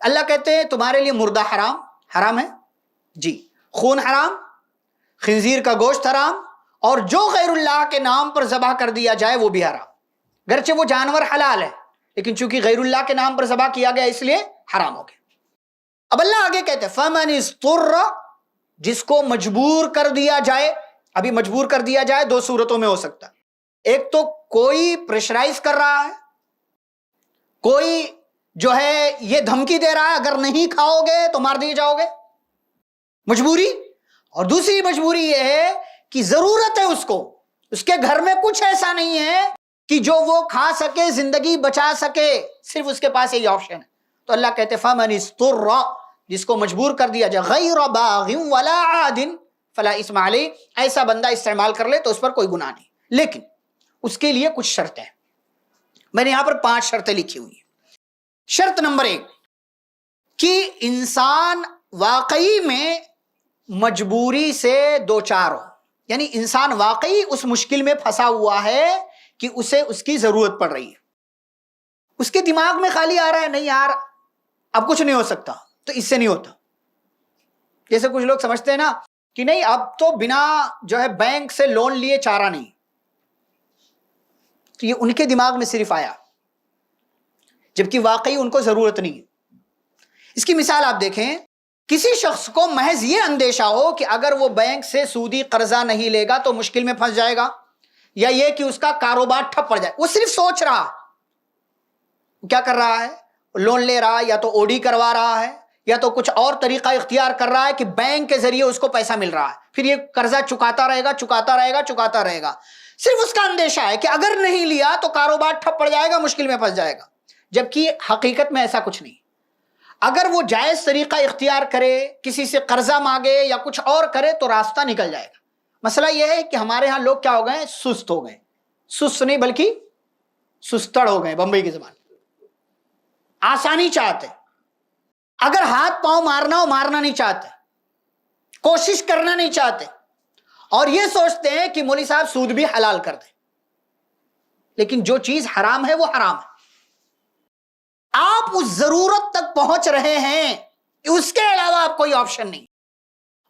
اللہ کہتے ہیں تمہارے لیے مردہ حرام ہے، جی، خون حرام، خنزیر کا گوشت حرام، اور جو غیر اللہ کے نام پر ذبح کر دیا جائے وہ بھی حرام۔ گرچہ وہ جانور حلال ہے لیکن چونکہ غیر اللہ کے نام پر ذبح کیا گیا اس لیے حرام ہو گیا۔ اب اللہ آگے کہتے ہیں فمن اضطر، جس کو مجبور کر دیا جائے۔ ابھی مجبور کر دیا جائے دو صورتوں میں ہو سکتا ہے، ایک تو کوئی پریشرائز کر رہا ہے، کوئی جو ہے یہ دھمکی دے رہا ہے اگر نہیں کھاؤ گے تو مار دیے جاؤ گے، مجبوری، اور دوسری مجبوری یہ ہے کہ ضرورت ہے اس کو، اس کے گھر میں کچھ ایسا نہیں ہے کہ جو وہ کھا سکے، زندگی بچا سکے، صرف اس کے پاس یہی آپشن ہے۔ تو اللہ کہتے فمن اضطر، جس کو مجبور کر دیا جائے، غیر باغ ولا عاد فلا اثم علیہ، ایسا بندہ استعمال کر لے تو اس پر کوئی گناہ نہیں، لیکن اس کے لیے کچھ شرطیں ہیں۔ میں نے یہاں پر 5 شرطیں لکھی ہوئی ہیں۔ شرط نمبر 1 کہ انسان واقعی میں مجبوری سے دوچار ہو، یعنی انسان واقعی اس مشکل میں پھنسا ہوا ہے کہ اسے اس کی ضرورت پڑ رہی ہے، اس کے دماغ میں خالی آ رہا ہے نہیں یار اب کچھ نہیں ہو سکتا، تو اس سے نہیں ہوتا۔ جیسے کچھ لوگ سمجھتے ہیں نا کہ نہیں اب تو بنا جو ہے بینک سے لون لیے چارہ نہیں، تو یہ ان کے دماغ میں صرف آیا، جبکہ واقعی ان کو ضرورت نہیں ہے۔ اس کی مثال آپ دیکھیں، کسی شخص کو محض یہ اندیشہ ہو کہ اگر وہ بینک سے سودی قرضہ نہیں لے گا تو مشکل میں پھنس جائے گا، یا یہ کہ اس کا کاروبار ٹھپ پڑ جائے، وہ صرف سوچ رہا، کیا کر رہا ہے؟ لون لے رہا ہے، یا تو او ڈی کروا رہا ہے، یا تو کچھ اور طریقہ اختیار کر رہا ہے کہ بینک کے ذریعے اس کو پیسہ مل رہا ہے، پھر یہ قرضہ چکاتا رہے گا، چکاتا رہے گا، چکاتا رہے گا۔ صرف اس کا اندیشہ ہے کہ اگر نہیں لیا تو کاروبار ٹھپ پڑ جائے گا، مشکل میں پھنس جائے گا، جبکہ حقیقت میں ایسا کچھ نہیں۔ اگر وہ جائز طریقہ اختیار کرے، کسی سے قرضہ مانگے یا کچھ اور کرے تو راستہ نکل جائے گا۔ مسئلہ یہ ہے کہ ہمارے ہاں لوگ کیا ہو گئے؟ سست ہو گئے، سست نہیں بلکہ سستڑ ہو گئے، بمبئی کی زبان، آسانی چاہتے، اگر ہاتھ پاؤں مارنا ہو مارنا نہیں چاہتے، کوشش کرنا نہیں چاہتے، اور یہ سوچتے ہیں کہ مولوی صاحب سود بھی حلال کر دیں، لیکن جو چیز حرام ہے وہ حرام ہے۔ آپ اس ضرورت تک پہنچ رہے ہیں، اس کے علاوہ آپ کوئی آپشن نہیں،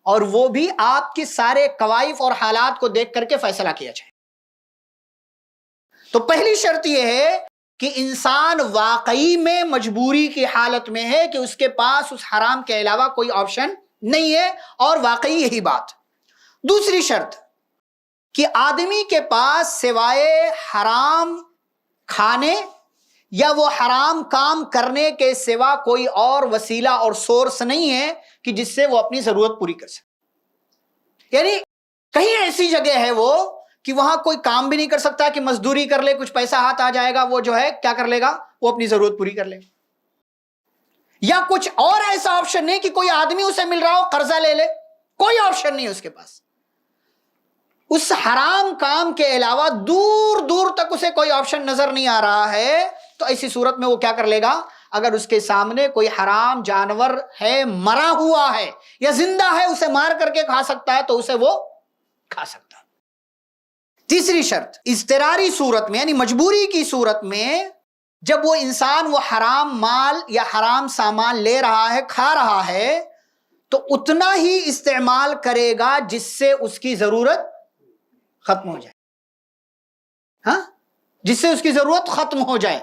اور وہ بھی آپ کے سارے کوائف اور حالات کو دیکھ کر کے فیصلہ کیا جائے۔ تو پہلی شرط یہ ہے کہ انسان واقعی میں مجبوری کی حالت میں ہے کہ اس کے پاس اس حرام کے علاوہ کوئی آپشن نہیں ہے، اور واقعی یہی بات۔ دوسری شرط کہ آدمی کے پاس سوائے حرام کھانے یا وہ حرام کام کرنے کے سوا کوئی اور وسیلہ اور سورس نہیں ہے کہ جس سے وہ اپنی ضرورت پوری کر سکے۔ یعنی کہیں ایسی جگہ ہے وہ کہ وہاں کوئی کام بھی نہیں کر سکتا کہ مزدوری کر لے، کچھ پیسہ ہاتھ آ جائے گا، وہ جو ہے کیا کر لے گا؟ وہ اپنی ضرورت پوری کر لے گا۔ یا کچھ اور ایسا آپشن نہیں کہ کوئی آدمی اسے مل رہا ہو قرضہ لے لے، کوئی آپشن نہیں اس کے پاس، اس حرام کام کے علاوہ دور دور تک اسے کوئی آپشن نظر نہیں آ رہا ہے، تو ایسی صورت میں وہ کیا کر لے گا؟ اگر اس کے سامنے کوئی حرام جانور ہے، مرا ہوا ہے یا زندہ ہے، اسے مار کر کے کھا سکتا ہے تو اسے وہ کھا سکتا ہے۔ تیسری شرط، اضطراری صورت میں یعنی مجبوری کی صورت میں جب وہ انسان وہ حرام مال یا حرام سامان لے رہا ہے، کھا رہا ہے، تو اتنا ہی استعمال کرے گا جس سے اس کی ضرورت ختم ہو جائے، ہاں، جس سے اس کی ضرورت ختم ہو جائے۔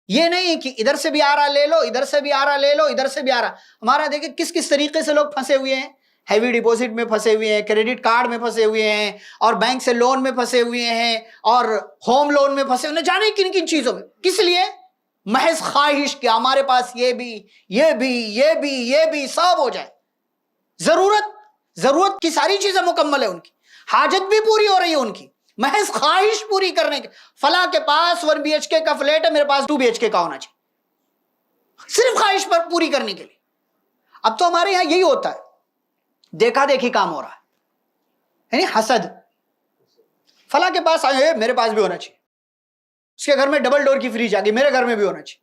یہ نہیں کہ ادھر سے بھی آ رہا لے لو، ادھر سے بھی آ رہا لے لو، ادھر سے بھی آ رہا. ہمارا دیکھیں کس کس طریقے سے لوگ پھنسے ہوئے ہیں. ہیوی ڈپوزٹ میں پھنسے ہوئے ہیں، کریڈٹ کارڈ میں پھنسے ہوئے ہیں، اور بینک سے لون میں پھنسے ہوئے ہیں، اور ہوم لون میں پھنسے ہوئے ہیں، جانے کن کن چیزوں میں. کس لیے؟ محض خواہش کہ ہمارے پاس یہ بھی یہ بھی یہ بھی یہ بھی سب ہو جائے. ضرورت کی ساری چیزیں مکمل ہے، ان کی حاجت بھی پوری ہو رہی ہے ان کی، محض خواہش پوری کرنے کے. فلاں کے پاس 1 BHK کا فلیٹ ہے، میرے پاس 2 BHK کا ہونا چاہیے، صرف خواہش پر پوری کرنے کے لیے. اب تو ہمارے یہاں یہی ہوتا ہے، دیکھا دیکھی کام ہو رہا ہے، یعنی حسد. فلاں کے پاس آئے میرے پاس بھی ہونا چاہیے، اس کے گھر میں ڈبل ڈور کی فریج آ گئی، میرے گھر میں بھی ہونا چاہیے.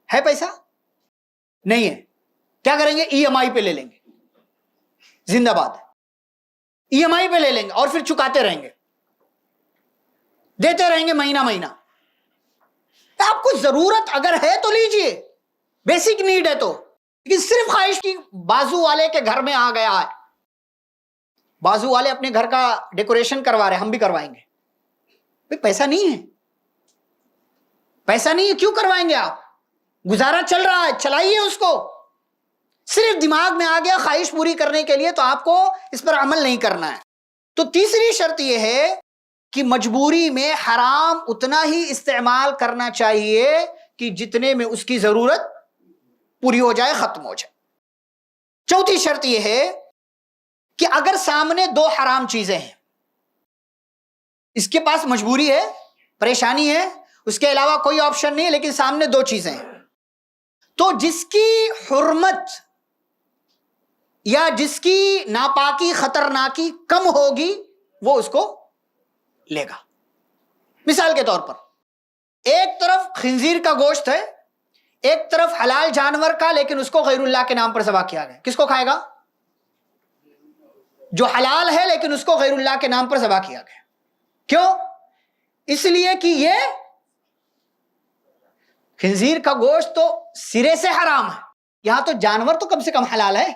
ہے پیسہ؟ نہیں ہے. کیا کریں گے؟ EMI پہ لے لیں گے. زندہ باد. EMI پہ لے لیں گے اور پھر چکاتے رہیں گے، دیتے رہیں گے مہینہ مہینہ. آپ کو ضرورت اگر ہے تو لیجئے، بیسک نیڈ ہے تو. لیکن صرف خواہش کی بازو والے کے گھر میں آ گیا ہے، بازو والے اپنے گھر کا ڈیکوریشن کروا رہے ہیں، ہم بھی کروائیں گے. پیسہ نہیں ہے، پیسہ نہیں ہے، کیوں کروائیں گے آپ؟ گزارا چل رہا ہے، چلائیے اس کو. صرف دماغ میں آ گیا خواہش پوری کرنے کے لیے، تو آپ کو اس پر عمل نہیں کرنا ہے. تو تیسری شرط یہ ہے کہ مجبوری میں حرام اتنا ہی استعمال کرنا چاہیے کہ جتنے میں اس کی ضرورت پوری ہو جائے، ختم ہو جائے. چوتھی شرط یہ ہے کہ اگر سامنے 2 حرام چیزیں ہیں، اس کے پاس مجبوری ہے، پریشانی ہے، اس کے علاوہ کوئی آپشن نہیں ہے، لیکن سامنے 2 چیزیں ہیں، تو جس کی حرمت یا جس کی ناپاکی خطرناکی کم ہوگی وہ اس کو لے گا. مثال کے طور پر ایک طرف خنزیر کا گوشت ہے، ایک طرف حلال جانور کا، لیکن اس کو غیر اللہ کے نام پر ذبح کیا گیا. کس کو کھائے گا؟ جو حلال ہے لیکن اس کو غیر اللہ کے نام پر ذبح کیا گیا. کیوں؟ اس لیے کہ یہ خنزیر کا گوشت تو سرے سے حرام ہے، یہاں تو جانور تو کم سے کم حلال ہے،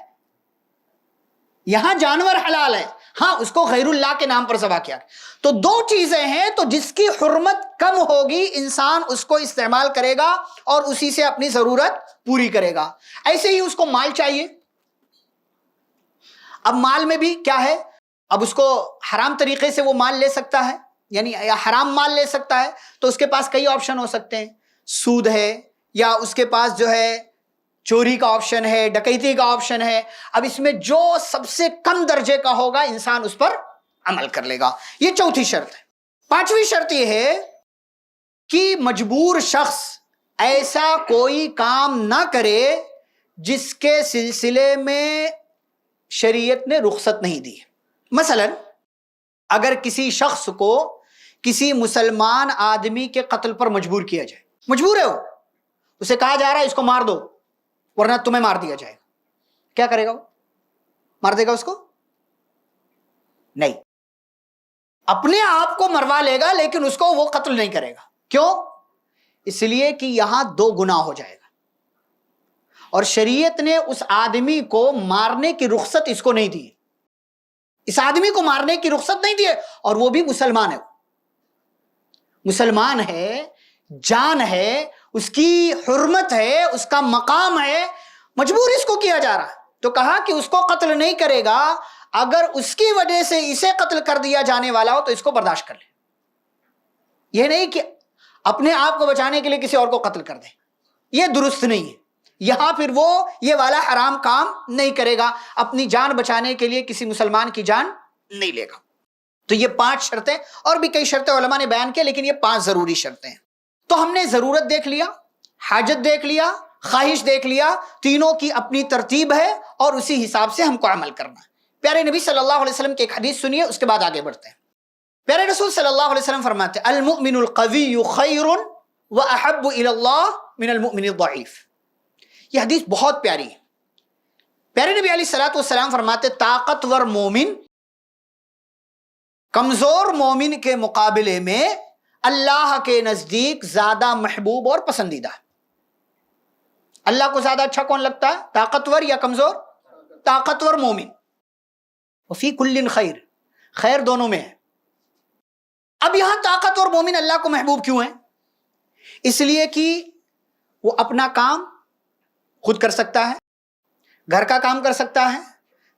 یہاں جانور حلال ہے، ہاں اس کو غیر اللہ کے نام پر ذبح کیا. تو 2 چیزیں ہیں، تو جس کی حرمت کم ہوگی انسان اس کو استعمال کرے گا اور اسی سے اپنی ضرورت پوری کرے گا. ایسے ہی اس کو مال چاہیے. اب مال میں بھی کیا ہے؟ اب اس کو حرام طریقے سے وہ مال لے سکتا ہے، یعنی حرام مال لے سکتا ہے، تو اس کے پاس کئی آپشن ہو سکتے ہیں. سود ہے، یا اس کے پاس جو ہے چوری کا آپشن ہے، ڈکیتی کا آپشن ہے. اب اس میں جو سب سے کم درجے کا ہوگا انسان اس پر عمل کر لے گا. یہ چوتھی شرط ہے. 5ویں شرط یہ ہے کہ مجبور شخص ایسا کوئی کام نہ کرے جس کے سلسلے میں شریعت نے رخصت نہیں دی. مثلا اگر کسی شخص کو کسی مسلمان آدمی کے قتل پر مجبور کیا جائے، مجبور ہے وہ، اسے کہا جا رہا ہے اس کو مار دو ورنہ تمہیں مار دیا جائے گا، کیا کرے گا وہ؟ مار دے گا اس کو؟ نہیں، اپنے آپ کو مروا لے گا، لیکن اس کو وہ قتل نہیں کرے گا. کیوں؟ اس لیے کہ یہاں 2 گناہ ہو جائے گا، اور شریعت نے اس آدمی کو مارنے کی رخصت اس کو نہیں دی. اس آدمی کو مارنے کی رخصت نہیں دی ہے، اور وہ بھی مسلمان ہے. مسلمان ہے، جان ہے، اس کی حرمت ہے، اس کا مقام ہے، مجبور اس کو کیا جا رہا ہے. تو کہا کہ اس کو قتل نہیں کرے گا، اگر اس کی وجہ سے اسے قتل کر دیا جانے والا ہو تو اس کو برداشت کر لے. یہ نہیں کہ اپنے آپ کو بچانے کے لیے کسی اور کو قتل کر دے، یہ درست نہیں ہے. یہاں پھر وہ یہ والا حرام کام نہیں کرے گا، اپنی جان بچانے کے لیے کسی مسلمان کی جان نہیں لے گا. تو یہ 5 شرطیں، اور بھی کئی شرطیں علماء نے بیان کی، لیکن یہ 5 ضروری شرطیں ہیں. تو ہم نے ضرورت دیکھ لیا، حاجت دیکھ لیا، خواہش دیکھ لیا، تینوں کی اپنی ترتیب ہے اور اسی حساب سے ہم کو عمل کرنا ہے. پیارے نبی صلی اللہ علیہ وسلم کی ایک حدیث سنیے، اس کے بعد آگے بڑھتے ہیں. پیارے رسول صلی اللہ علیہ وسلم فرماتے ہیں المؤمن القوی خیر واحب الی اللہ من المؤمن الضعیف. یہ حدیث بہت پیاری ہے. پیارے نبی علیہ الصلوۃ والسلام فرماتے طاقتور مومن کمزور مومن کے مقابلے میں اللہ کے نزدیک زیادہ محبوب اور پسندیدہ ہے. اللہ کو زیادہ اچھا کون لگتا ہے، طاقتور یا کمزور؟ طاقتور مومن. وفی کل خیر، خیر دونوں میں ہے. اب یہاں طاقتور مومن اللہ کو محبوب کیوں ہیں؟ اس لیے کہ وہ اپنا کام خود کر سکتا ہے، گھر کا کام کر سکتا ہے،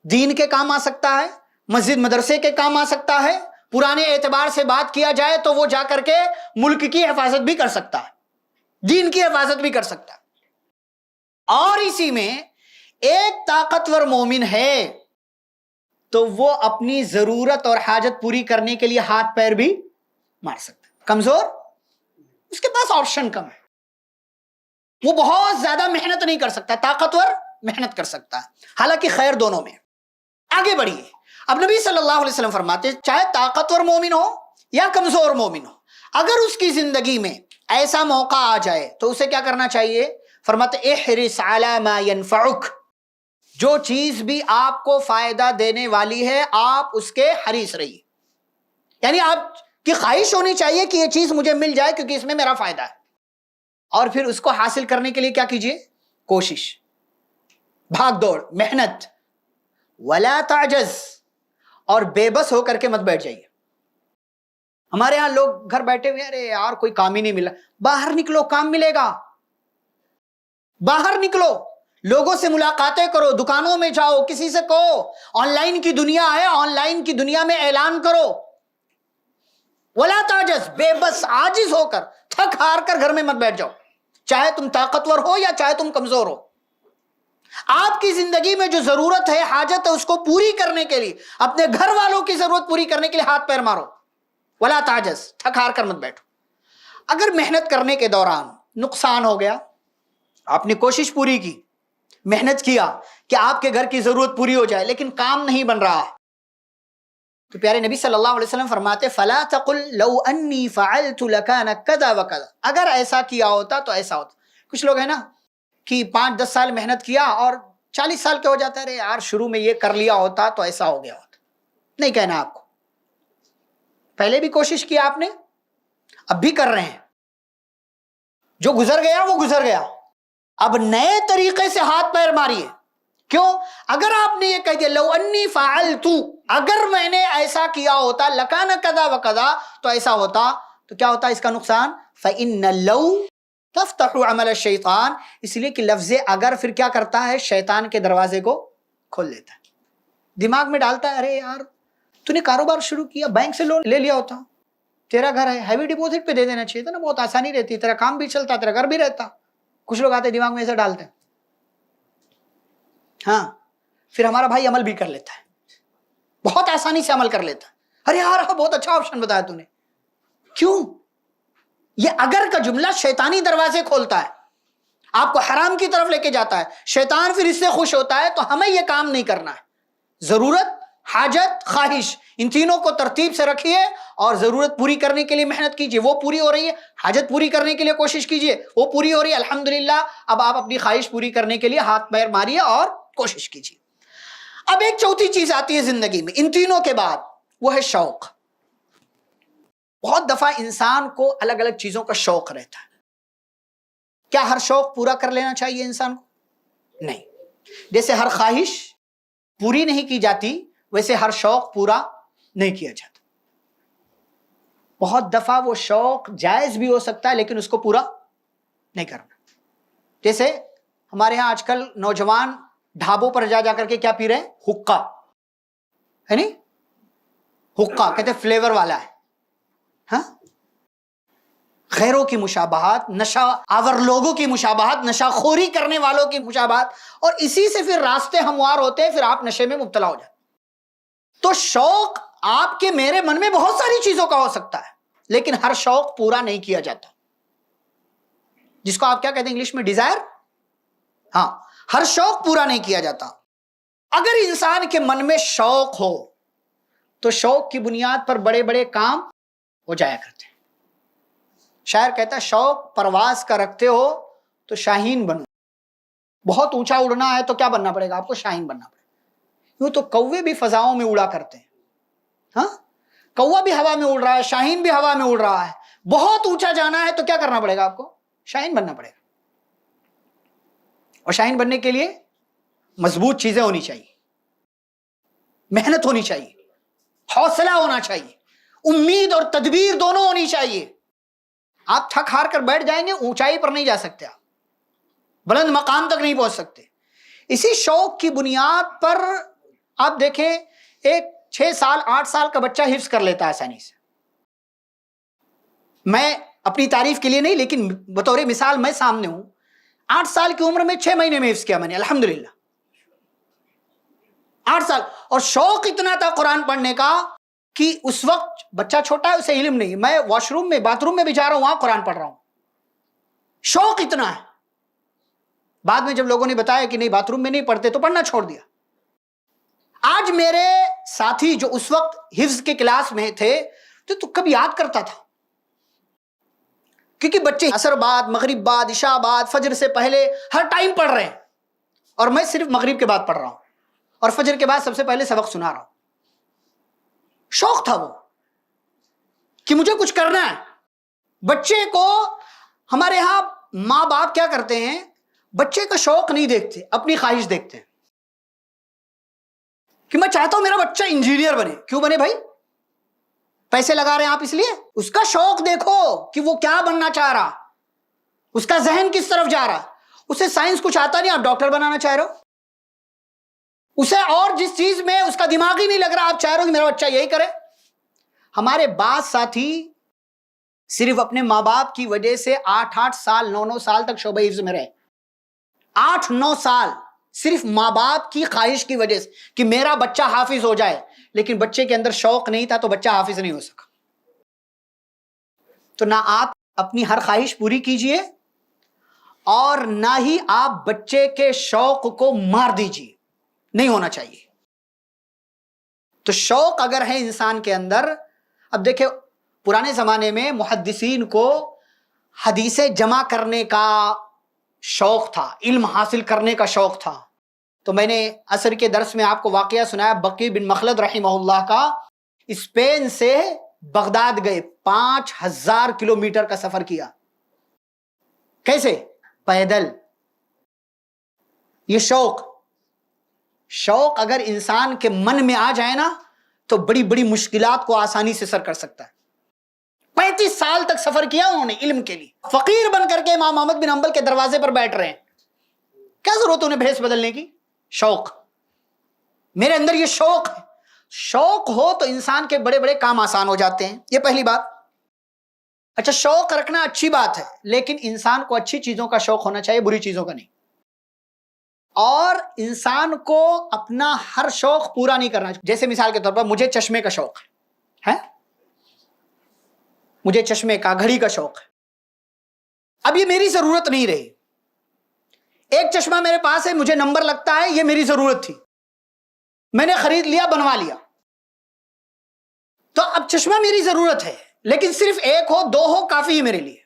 دین کے کام آ سکتا ہے، مسجد مدرسے کے کام آ سکتا ہے، پرانے اعتبار سے بات کیا جائے تو وہ جا کر کے ملک کی حفاظت بھی کر سکتا ہے، دین کی حفاظت بھی کر سکتا ہے۔ اور اسی میں ایک طاقتور مومن ہے تو وہ اپنی ضرورت اور حاجت پوری کرنے کے لیے ہاتھ پیر بھی مار سکتا ہے۔ کمزور، اس کے پاس آپشن کم ہے، وہ بہت زیادہ محنت نہیں کر سکتا، طاقتور محنت کر سکتا ہے، حالانکہ خیر دونوں میں۔ آگے بڑھیے، اب نبی صلی اللہ علیہ وسلم فرماتے ہیں چاہے طاقتور مومن ہو یا کمزور مومن ہو، اگر اس کی زندگی میں ایسا موقع آ جائے تو اسے کیا کرنا چاہیے؟ فرماتے احرص علی ما ينفعک، جو چیز بھی آپ کو فائدہ دینے والی ہے آپ اس کے حریص رہیے، یعنی آپ کی خواہش ہونی چاہیے کہ یہ چیز مجھے مل جائے کیونکہ اس میں میرا فائدہ ہے، اور پھر اس کو حاصل کرنے کے لیے کیا کیجیے؟ کوشش، بھاگ دوڑ، محنت۔ ولا تعجز، اور بے بس ہو کر کے مت بیٹھ جائیے۔ ہمارے ہاں لوگ گھر بیٹھے ہوئے، ارے یار کوئی کام ہی نہیں ملا، باہر نکلو کام ملے گا، باہر نکلو، لوگوں سے ملاقاتیں کرو، دکانوں میں جاؤ، کسی سے کہو، آن لائن کی دنیا ہے، آن لائن کی دنیا میں اعلان کرو۔ ولا تعجز، بے بس عاجز ہو کر، تھک ہار کر گھر میں مت بیٹھ جاؤ، چاہے تم طاقتور ہو یا چاہے تم کمزور ہو۔ آپ کی زندگی میں جو ضرورت ہے، حاجت ہے، اس کو پوری کرنے کے لیے، اپنے گھر والوں کی ضرورت پوری کرنے کے لیے ہاتھ پیر مارو۔ ولا تعجز، تھک ہار کر مت بیٹھو۔ اگر محنت کرنے کے دوران نقصان ہو گیا، آپ نے کوشش پوری کی، محنت کیا کہ آپ کے گھر کی ضرورت پوری ہو جائے، لیکن کام نہیں بن رہا، تو پیارے نبی صلی اللہ علیہ وسلم فرماتے فلا تقل لو انی فعلت لکان کذا وکذا، اگر ایسا کیا ہوتا تو ایسا ہوتا۔ کچھ لوگ ہیں نا کہ 5-10 سال محنت کیا اور 40 سال کے ہو جاتا ہے، ارے یار شروع میں یہ کر لیا ہوتا تو ایسا ہو گیا ہوتا۔ نہیں کہنا آپ کو، پہلے بھی کوشش کی آپ نے، اب بھی کر رہے ہیں، جو گزر گیا وہ گزر گیا، اب نئے طریقے سے ہاتھ پیر ماریے۔ کیوں؟ اگر آپ نے یہ کہہ دیا لو انی فعلت، اگر میں نے ایسا کیا ہوتا، لکان کذا وکذا، تو ایسا ہوتا، تو کیا ہوتا اس کا نقصان؟ فإن لو تفتح عمل الشیطان، اس لیے کہ لفظ اگر پھر کیا کرتا ہے؟ شیطان کے دروازے کو کھول دیتا ہے، دماغ میں ڈالتا ہے ارے یار تو نے کاروبار شروع کیا، بینک سے لون لے لیا ہوتا، تیرا گھر ہے، ہیوی ڈپوزٹ پہ دے دینا چاہیے تھا نا، بہت آسانی رہتی، تیرا کام بھی چلتا، تیرا گھر بھی رہتا۔ کچھ لوگ آتے دماغ میں ایسے ڈالتے ہیں، ہاں پھر ہمارا بھائی عمل بھی کر لیتا ہے، بہت آسانی سے عمل کر لیتا ہے، ارے یار بہت اچھا آپشن بتایا تو نے۔ کیوں؟ یہ اگر کا جملہ شیطانی دروازے کھولتا ہے، آپ کو حرام کی طرف لے کے جاتا ہے، شیطان پھر اس سے خوش ہوتا ہے، تو ہمیں یہ کام نہیں کرنا ہے۔ ضرورت، حاجت، خواہش، ان تینوں کو ترتیب سے رکھیے اور ضرورت پوری کرنے کے لیے محنت کیجیے، وہ پوری ہو رہی ہے، حاجت پوری کرنے کے لیے کوشش کیجیے، وہ پوری ہو رہی ہے الحمدللہ، اب آپ اپنی خواہش پوری کرنے کے لیے ہاتھ پیر ماریے اور کوشش کیجیے۔ اب ایک چوتھی چیز آتی ہے زندگی میں ان تینوں کے بعد، وہ ہے شوق۔ بہت دفعہ انسان کو الگ الگ چیزوں کا شوق رہتا ہے، کیا ہر شوق پورا کر لینا چاہیے انسان کو؟ نہیں، جیسے ہر خواہش پوری نہیں کی جاتی ویسے ہر شوق پورا نہیں کیا جاتا۔ بہت دفعہ وہ شوق جائز بھی ہو سکتا ہے لیکن اس کو پورا نہیں کرنا۔ جیسے ہمارے ہاں آج کل نوجوان ڈھابوں پر جا کر کے کیا پی رہے ہیں؟ حقہ، ہے نہیں؟ حقہ کہتے فلیور والا ہے، ہاں، غیروں کی مشابہات، نشہ آور لوگوں کی مشابہت، نشہ خوری کرنے والوں کی مشابہت، اور اسی سے پھر راستے ہموار ہوتے ہیں، پھر آپ نشے میں مبتلا ہو جاتے۔ تو شوق آپ کے میرے من میں بہت ساری چیزوں کا ہو سکتا ہے لیکن ہر شوق پورا نہیں کیا جاتا، جس کو آپ کیا کہتے ہیں انگلش میں؟ ڈیزائر۔ ہاں، ہر شوق پورا نہیں کیا جاتا۔ اگر انسان کے من میں شوق ہو تو شوق کی بنیاد پر بڑے بڑے کام ہو جایا کرتے ہیں۔ شاعر کہتا ہے شوق پرواز کا رکھتے ہو تو شاہین بنو، بہت اونچا اڑنا ہے تو کیا بننا پڑے گا آپ کو؟ شاہین بننا پڑے گا۔ یوں تو کوے بھی فضاؤں میں اڑا کرتے ہیں، ہاں، کوا بھی ہوا میں اڑ رہا ہے، شاہین بھی ہوا میں اڑ رہا ہے، بہت اونچا جانا ہے تو کیا کرنا پڑے گا آپ کو؟ شاہین بننا پڑے گا۔ اور شاہین بننے کے لیے مضبوط چیزیں ہونی چاہیے، محنت ہونی چاہیے، حوصلہ ہونا چاہیے، امید اور تدبیر دونوں ہونی چاہیے۔ آپ تھک ہار کر بیٹھ جائیں گے, اونچائی پر نہیں جا سکتے, آپ بلند مقام تک نہیں پہنچ سکتے. اسی شوق کی بنیاد پر آپ دیکھیں ایک 6 سال 8 سال کا بچہ حفظ کر لیتا ہے آسانی سے. میں اپنی تعریف کے لیے نہیں, لیکن بطور مثال میں سامنے ہوں. 8 سال کی عمر میں 6 مہینے میں حفظ کیا میں نے, الحمدللہ. 8 سال. اور شوق اتنا تھا قرآن پڑھنے کا کہ اس وقت بچہ چھوٹا ہے, اسے علم نہیں, میں واش روم میں باتھ روم میں بھی جا رہا ہوں, وہاں قرآن پڑھ رہا ہوں. شوق اتنا ہے. بعد میں جب لوگوں نے بتایا کہ نہیں باتھ روم میں نہیں پڑھتے تو پڑھنا چھوڑ دیا. آج میرے ساتھی جو اس وقت حفظ کے کلاس میں تھے تو کبھی یاد کرتا تھا, کیونکہ بچے عصر بعد, مغرب بعد, عشاء بعد, فجر سے پہلے ہر ٹائم پڑھ رہے ہیں, اور میں صرف مغرب کے بعد پڑھ رہا ہوں اور فجر کے بعد سب سے پہلے سبق سنا رہا ہوں. شوق تھا وہ کہ مجھے کچھ کرنا ہے. بچے کو ہمارے ہاں ماں باپ کیا کرتے ہیں, بچے کا شوق نہیں دیکھتے, اپنی خواہش دیکھتے ہیں کہ میں چاہتا ہوں میرا بچہ انجینئر بنے. کیوں بنے بھائی؟ پیسے لگا رہے ہیں آپ اس لیے؟ اس کا شوق دیکھو کہ وہ کیا بننا چاہ رہا, اس کا ذہن کس طرف جا رہا. اسے سائنس کچھ آتا نہیں, آپ ڈاکٹر بنانا چاہ رہے ہو. اسے اور جس چیز میں اس کا دماغ ہی نہیں لگ رہا, آپ چاہ رہے ہو کہ میرا بچہ یہی کرے. ہمارے بعض ساتھی صرف اپنے ماں باپ کی وجہ سے 8 سال 9 سال تک شعبہ حفظ میں رہے. 8-9 سال صرف ماں باپ کی خواہش کی وجہ سے کہ میرا بچہ حافظ ہو جائے, لیکن بچے کے اندر شوق نہیں تھا تو بچہ حافظ نہیں ہو سکا. تو نہ آپ اپنی ہر خواہش پوری کیجئے اور نہ ہی آپ بچے کے شوق کو مار دیجئے, نہیں ہونا چاہیے. تو شوق اگر ہے انسان کے اندر, اب دیکھیں پرانے زمانے میں محدثین کو حدیثیں جمع کرنے کا شوق تھا, علم حاصل کرنے کا شوق تھا. تو میں نے عصر کے درس میں آپ کو واقعہ سنایا بقی بن مخلد رحمہ اللہ کا. اسپین سے بغداد گئے, 5000 کلومیٹر کا سفر کیا. کیسے؟ پیدل. یہ شوق اگر انسان کے من میں آ جائے نا تو بڑی بڑی مشکلات کو آسانی سے سر کر سکتا ہے. 35 سال تک سفر کیا انہوں نے علم کے لیے. فقیر بن کر کے امام احمد بن حنبل کے دروازے پر بیٹھ رہے ہیں. کیا ضرورت انہیں بھیس بدلنے کی؟ شوق. میرے اندر یہ شوق ہے. شوق ہو تو انسان کے بڑے بڑے کام آسان ہو جاتے ہیں. یہ پہلی بات. اچھا, شوق رکھنا اچھی بات ہے, لیکن انسان کو اچھی چیزوں کا شوق ہونا چاہیے, بری چیزوں کا نہیں. اور انسان کو اپنا ہر شوق پورا نہیں کرنا چاہیے. جیسے مثال کے طور پر مجھے چشمے کا شوق ہے, مجھے چشمے کا, گھڑی کا شوق ہے. اب یہ میری ضرورت نہیں رہی. ایک چشمہ میرے پاس ہے, مجھے نمبر لگتا ہے, یہ میری ضرورت تھی, میں نے خرید لیا, بنوا لیا. تو اب چشمہ میری ضرورت ہے, لیکن صرف ایک ہو 2 ہو کافی ہے میرے لیے.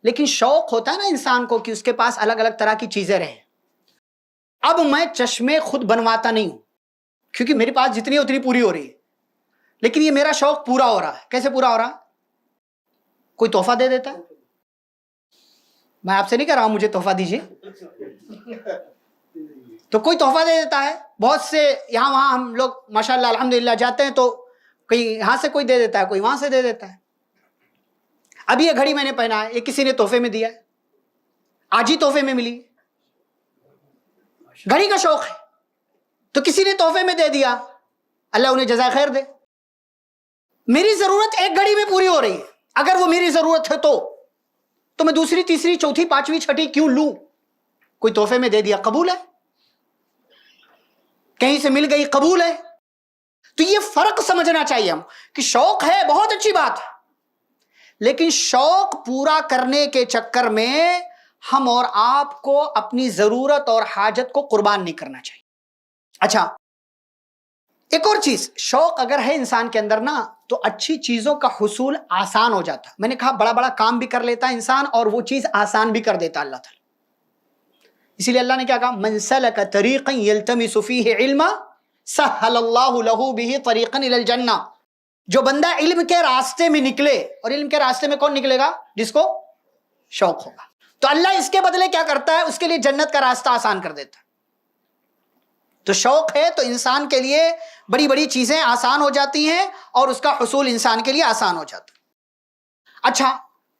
لیکن شوق ہوتا ہے نا انسان کو کہ اس کے پاس الگ الگ طرح کی چیزیں رہیں. اب میں چشمے خود بنواتا نہیں ہوں کیونکہ میرے پاس جتنی اتنی پوری ہو رہی ہے, لیکن یہ میرا شوق پورا ہو رہا ہے. کیسے پورا ہو رہا ہے؟ کوئی تحفہ دے دیتا ہے. میں آپ سے نہیں کہہ رہا ہوں مجھے تحفہ دیجیے, تو کوئی تحفہ دے دیتا ہے. بہت سے یہاں وہاں ہم لوگ ماشاءاللہ الحمدللہ جاتے ہیں تو کہیں یہاں سے کوئی دے دیتا ہے, کوئی وہاں سے دے دیتا ہے. اب یہ گھڑی میں نے پہنا ہے, یہ کسی نے تحفے میں دیا ہے, آج ہی تحفے میں ملی. گھڑی کا شوق ہے تو کسی نے تحفے میں دے دیا, اللہ انہیں جزائے خیر دے. میری ضرورت ایک گھڑی میں پوری ہو رہی ہے, اگر وہ میری ضرورت ہے تو میں دوسری تیسری چوتھی پانچویں چھٹی کیوں لوں؟ کوئی تحفے میں دے دیا, قبول ہے. کہیں سے مل گئی, قبول ہے. تو یہ فرق سمجھنا چاہیے ہم کہ شوق ہے بہت اچھی بات ہے, لیکن شوق پورا کرنے کے چکر میں ہم اور آپ کو اپنی ضرورت اور حاجت کو قربان نہیں کرنا چاہیے. اچھا, ایک اور چیز, شوق اگر ہے انسان کے اندر نا تو اچھی چیزوں کا حصول آسان ہو جاتا. میں نے کہا بڑا بڑا کام بھی کر لیتا ہے انسان اور وہ چیز آسان بھی کر دیتا اللہ تعالیٰ. اسی لیے اللہ نے کیا کہا, من سلک طریقا یلتمس فیہ علما سہل اللہ لہ بہ طریقا الی الجنہ. جو بندہ علم کے راستے میں نکلے, اور علم کے راستے میں کون نکلے گا؟ جس کو شوق ہوگا. تو اللہ اس کے بدلے کیا کرتا ہے, اس کے لیے جنت کا راستہ آسان کر دیتا ہے. تو شوق ہے تو انسان کے لیے بڑی بڑی چیزیں آسان ہو جاتی ہیں اور اس کا حصول انسان کے لیے آسان ہو جاتا ہے. اچھا,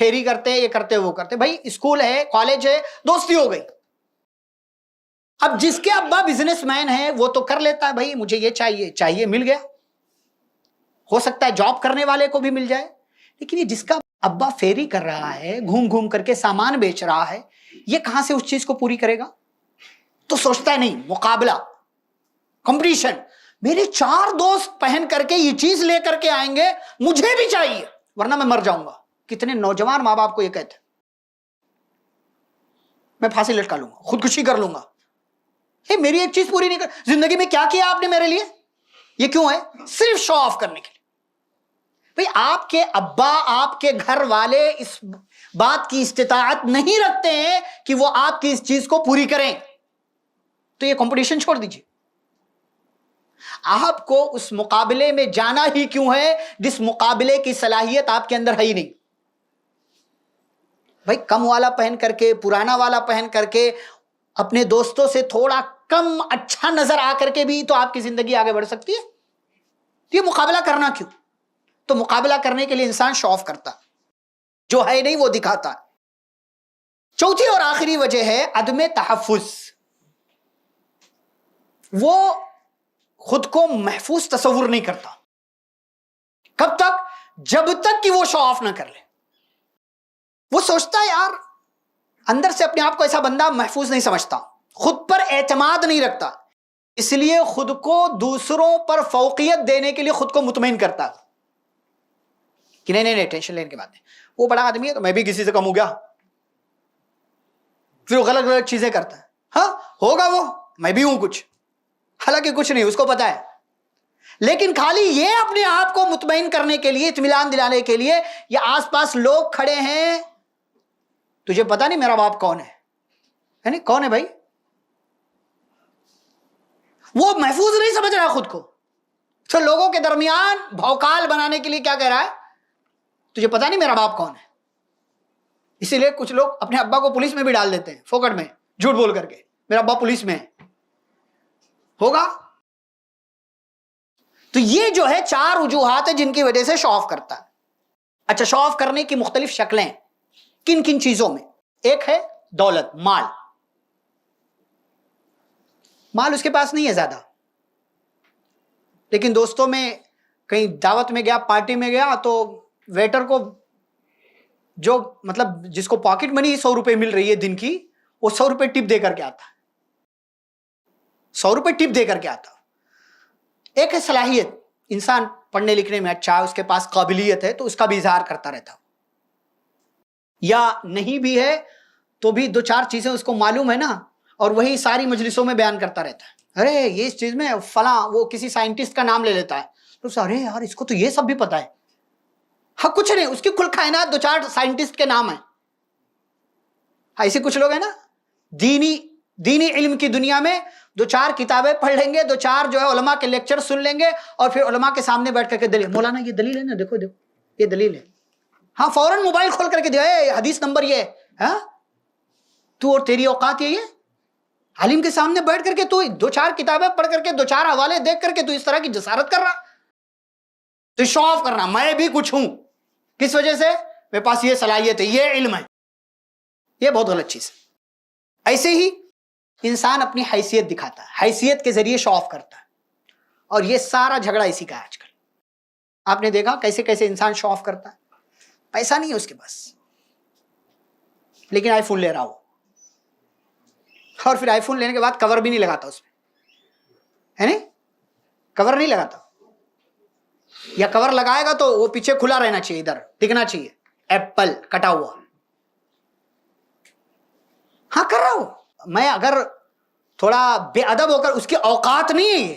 پھیری کرتے یہ کرتے وہ کرتے. بھائی اسکول ہے, کالج ہے, دوستی ہو گئی. اب جس کے ابا بزنس مین ہے وہ تو کر لیتا ہے, بھائی مجھے یہ چاہیے, مل گیا. ہو سکتا ہے جاب کرنے والے کو بھی مل جائے. لیکن یہ جس کا ابا فیری کر رہا ہے, گھوم گھوم کر کے سامان بیچ رہا ہے, یہ کہاں سے اس چیز کو پوری کرے گا؟ تو سوچتا ہے نہیں, مقابلہ, کمپٹیشن. میرے 4 دوست پہن کر کے یہ چیز لے کر کے آئیں گے, مجھے بھی چاہیے ورنہ میں مر جاؤں گا. کتنے نوجوان ماں باپ کو یہ کہتے ہیں میں پھانسی لٹکا لوں گا, خودکشی کر لوں گا. میری ایک چیز پوری نہیں کر, زندگی میں کیا کیا آپ نے میرے لیے؟ یہ کیوں ہے؟ صرف شو آف کرنے کے لیے. بھئی آپ کے ابا, آپ کے گھر والے اس بات کی استطاعت نہیں رکھتے ہیں کہ وہ آپ کی اس چیز کو پوری کریں, تو یہ کمپٹیشن چھوڑ دیجیے. آپ کو اس مقابلے میں جانا ہی کیوں ہے جس مقابلے کی صلاحیت آپ کے اندر ہے ہی نہیں؟ بھائی کم والا پہن کر کے, پرانا والا پہن کر کے, اپنے دوستوں سے تھوڑا کم اچھا نظر آ کر کے بھی تو آپ کی زندگی آگے بڑھ سکتی ہے. یہ مقابلہ کرنا کیوں؟ تو مقابلہ کرنے کے لیے انسان شو آف کرتا, جو ہے نہیں وہ دکھاتا. چوتھی اور آخری وجہ ہے عدم تحفظ. وہ خود کو محفوظ تصور نہیں کرتا. کب تک؟ جب تک کہ وہ شو آف نہ کر لے. وہ سوچتا ہے یار اندر سے اپنے آپ کو ایسا بندہ محفوظ نہیں سمجھتا, خود پر اعتماد نہیں رکھتا, اس لیے خود کو دوسروں پر فوقیت دینے کے لیے خود کو مطمئن کرتا کہ نہیں ٹینشن لینے کی بات نہیں, وہ بڑا آدمی ہے تو میں بھی کسی سے کم ہو گیا. پھر وہ غلط غلط چیزیں کرتا ہے. ہاں ہوگا وہ, میں بھی ہوں کچھ, حالانکہ کچھ نہیں, اس کو پتا ہے. لیکن خالی یہ اپنے آپ کو مطمئن کرنے کے لیے, اطمینان دلانے کے لیے, یہ آس پاس لوگ کھڑے ہیں, تجھے پتا نہیں میرا باپ کون ہے, کون ہے بھائی؟ وہ محفوظ نہیں سمجھ رہا خود کو, تو لوگوں کے درمیان بھوکال بنانے کے لیے کیا کہہ رہا ہے, تجھے پتا نہیں میرا باپ کون ہے. اسی لیے کچھ لوگ اپنے ابا کو پولیس میں بھی ڈال دیتے ہیں, فوکٹ میں جھوٹ بول کر کے, میرا ابا پولیس میں ہے. ہوگا. تو یہ جو ہے 4 وجوہات ہیں جن کی وجہ سے شو آف کرتا ہے. اچھا, شو آف کرنے کی مختلف شکلیں کن کن چیزوں میں؟ ایک ہے دولت, مال. مال اس کے پاس نہیں ہے زیادہ, لیکن دوستوں میں کہیں دعوت میں گیا, پارٹی میں گیا, تو ویٹر کو جو مطلب جس کو پاکٹ منی 100 روپے مل رہی ہے دن کی, وہ 100 روپے ٹپ دے کر کے آتا ہے, 100 روپے ٹپ دے کر کے آتا. ایک ہے صلاحیت, انسان پڑھنے لکھنے میں اچھا ہے, اس کے پاس قابلیت ہے, تو اس کا بھی اظہار کرتا رہتا. یا نہیں بھی ہے تو بھی 2-4 چیزیں اس کو معلوم ہے نا, اور وہی ساری مجلسوں میں بیان کرتا رہتا ہے. ارے یہ اس چیز میں فلاں, وہ کسی سائنٹسٹ کا نام لے لیتا ہے, تو ارے یار اس کو تو یہ سب بھی پتا ہے. ہاں کچھ نہیں, اس کی کل کائنات 2-4 سائنٹسٹ کے نام ہیں. ایسے کچھ لوگ ہیں نا, دینی علم کی دنیا میں 2-4 کتابیں پڑھ لیں گے, 2-4 جو ہے علماء کے لیکچر سن لیں گے, اور پھر علماء کے سامنے بیٹھ کر کے دلیل, مولانا یہ دلیل ہے نا, دیکھو یہ دلیل ہے. ہاں فوراً موبائل کھول کر کے دیا, حدیث نمبر یہ ہے. ہاں تو اور تیری اوقات یہ ہے, عالم کے سامنے بیٹھ کر کے تو 2-4 کتابیں پڑھ کر کے 2-4 حوالے دیکھ کر کے تو اس طرح کی جسارت کر رہا, تو شو آف کرنا میں بھی کچھ ہوں. کس وجہ سے؟ میرے پاس یہ صلاحیت ہے, یہ علم ہے. یہ بہت غلط چیز ہے. ایسے ہی انسان اپنی حیثیت دکھاتا ہے, حیثیت کے ذریعے شو آف کرتا ہے, اور یہ سارا جھگڑا اسی کا ہے آج کل. آپ نے دیکھا کیسے کیسے انسان شو آف کرتا ہے. پیسہ نہیں ہے اس کے پاس, لیکن آئی فون لے رہا ہو, اور پھر آئی فون لینے کے بعد کور بھی نہیں لگاتا اس میں, ہے نہیں, کور نہیں لگاتا, یا کور لگائے گا تو وہ پیچھے کھلا رہنا چاہیے, ادھر دکھنا چاہیے ایپل کٹا ہوا. ہاں کر رہا ہوں میں, اگر تھوڑا بے ادب ہو کر, اس کی اوقات نہیں ہے, یہ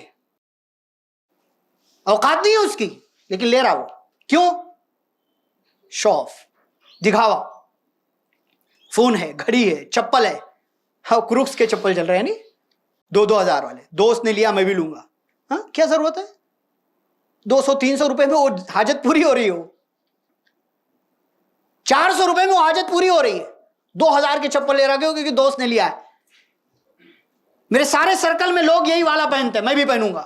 اوقات نہیں ہے اس کی, لیکن لے رہا ہوں. کیوں؟ شو آف, دکھاوا. فون ہے, گھڑی ہے, چپل ہے, ہاں کروکس کے چپل چل رہے ہیں, نہیں 2,000 والے, دوست نے لیا میں بھی لوں گا. ہاں کیا ضرورت ہے؟ 200-300 روپے میں وہ حاجت پوری ہو رہی ہو, 400 روپے میں وہ حاجت پوری ہو رہی ہے. 2,000 کے چپل لے رکھے ہو کیونکہ دوست نے لیا ہے. میرے سارے سرکل میں لوگ یہی والا پہنتے ہیں, میں بھی پہنوں گا.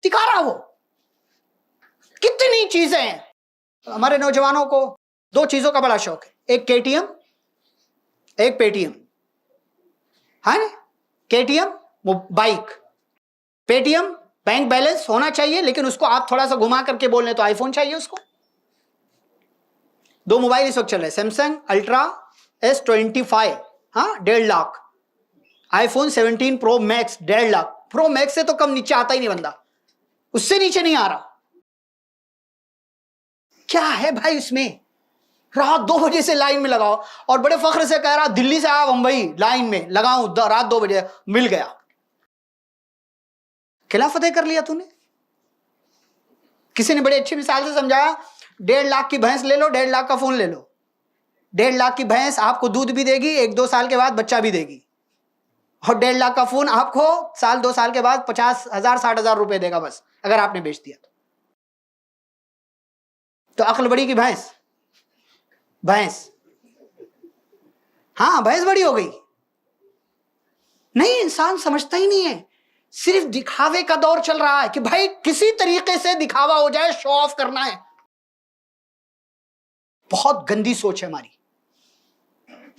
دکھا رہا وہ. کتنی چیزیں ہیں. ہمارے نوجوانوں کو دو چیزوں کا بڑا شوق ہے, ایک کے ٹی ایم, ایک پے ٹی ایم. ہاں KTM bike, Paytm bank balance ہونا چاہیے, لیکن اس کو آپ تھوڑا سا گھما کر کے بول رہے تو آئی فون چاہیے اس کو. دو موبائل اس وقت چل رہے, سیمسنگ الٹرا S25, ہاں 1.5 لاکھ, آئی فون 17 پرو میکس 1.5 لاکھ. پرو میکس سے تو کم نیچے آتا ہی نہیں بندہ, اس سے نیچے نہیں آ رہا. کیا ہے بھائی اس میں؟ رات 2 بجے سے لائن میں لگاؤ, اور بڑے فخر سے کہہ رہا دلی سے آیا بمبئی لائن میں لگاؤں, رات 2 بجے مل گیا. قلعہ فتح کر لیا تو نے. کسی نے بڑی اچھی مثال سے سمجھایا, 1.5 لاکھ کی بھینس لے لو, 1.5 لاکھ کا فون لے لو. 1.5 لاکھ کی بھینس آپ کو دودھ بھی دے گی, 1-2 سال کے بعد بچہ بھی دے گی, اور 1.5 لاکھ کا فون آپ کو 1-2 سال کے بعد 50,000 60,000 روپے دے گا بس, اگر آپ نے بیچ دیا تو عقل بڑی کی بھینس, بھینس, ہاں بھینس بڑی ہو گئی. نہیں, انسان سمجھتا ہی نہیں ہے, صرف دکھاوے کا دور چل رہا ہے کہ بھائی کسی طریقے سے دکھاوا ہو جائے, شو آف کرنا ہے. بہت گندی سوچ ہے ہماری.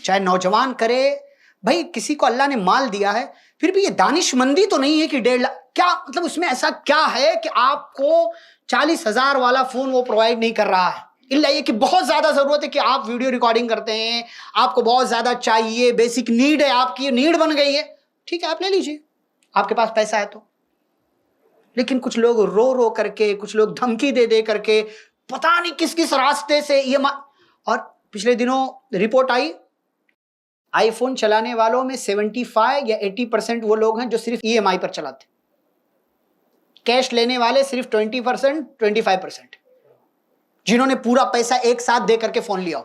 چاہے نوجوان کرے, بھائی کسی کو اللہ نے مال دیا ہے, پھر بھی یہ دانش مندی تو نہیں ہے کہ 1.5 لاکھ, کیا مطلب اس میں ایسا کیا ہے کہ آپ کو 40,000 والا فون وہ پرووائڈ نہیں کر رہا ہے, الا یہ کہ بہت زیادہ ضرورت ہے کہ آپ ویڈیو ریکارڈنگ کرتے ہیں, آپ کو بہت زیادہ چاہیے, بیسک نیڈ ہے, آپ کی نیڈ بن گئی ہے, ٹھیک ہے آپ لے لیجیے, آپ کے پاس پیسہ ہے تو. لیکن کچھ لوگ رو رو کر کے, کچھ لوگ دھمکی دے دے کر کے, پتہ نہیں کس کس راستے سے یہ اور پچھلے دنوں رپورٹ آئی, آئی فون چلانے والوں میں 75 یا 80% وہ لوگ ہیں جو صرف ای ایم آئی پر چلاتے, کیش لینے والے صرف 20% 25%, جنہوں نے پورا پیسہ ایک ساتھ دے کر کے فون لیا.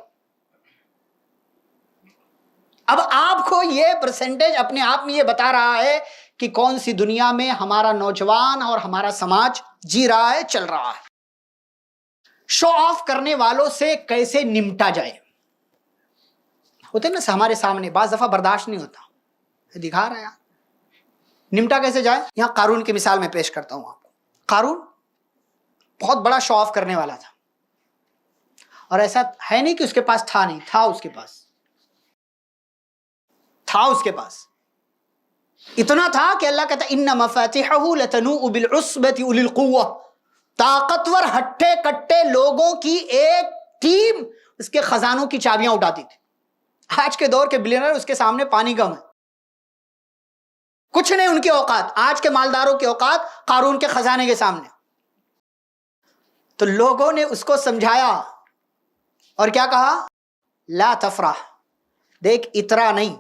اب آپ کو یہ پرسنٹیج اپنے آپ میں یہ بتا رہا ہے کہ کون سی دنیا میں ہمارا نوجوان اور ہمارا سماج جی رہا ہے, چل رہا ہے. شو آف کرنے والوں سے کیسے نمٹا جائے. ہوتے نا ہمارے سامنے, بعض دفعہ برداشت نہیں ہوتا, دکھا رہا ہے یار, نمٹا کیسے جائے. یہاں قارون کی مثال میں پیش کرتا ہوں آپ کو. قارون بہت بڑا شو آف کرنے والا تھا, اور ایسا ہے نہیں کہ اس کے پاس تھا نہیں, تھا اس کے پاس, تھا اس کے پاس, اتنا تھا کہ اللہ کہتا ان مفاتیحہ لتنوء بالعصبۃ اولي القوہ, طاقتور ہٹھے کٹے لوگوں کی ایک ٹیم اس کے خزانوں کی چابیاں اٹھاتی تھی. آج کے دور کے بلینئر اس کے سامنے پانی کم ہے, کچھ نہیں ان کی اوقات, آج کے مالداروں کی اوقات قارون کے خزانے کے سامنے. تو لوگوں نے اس کو سمجھایا اور کیا کہا, لا تفرح, دیکھ اترا نہیں,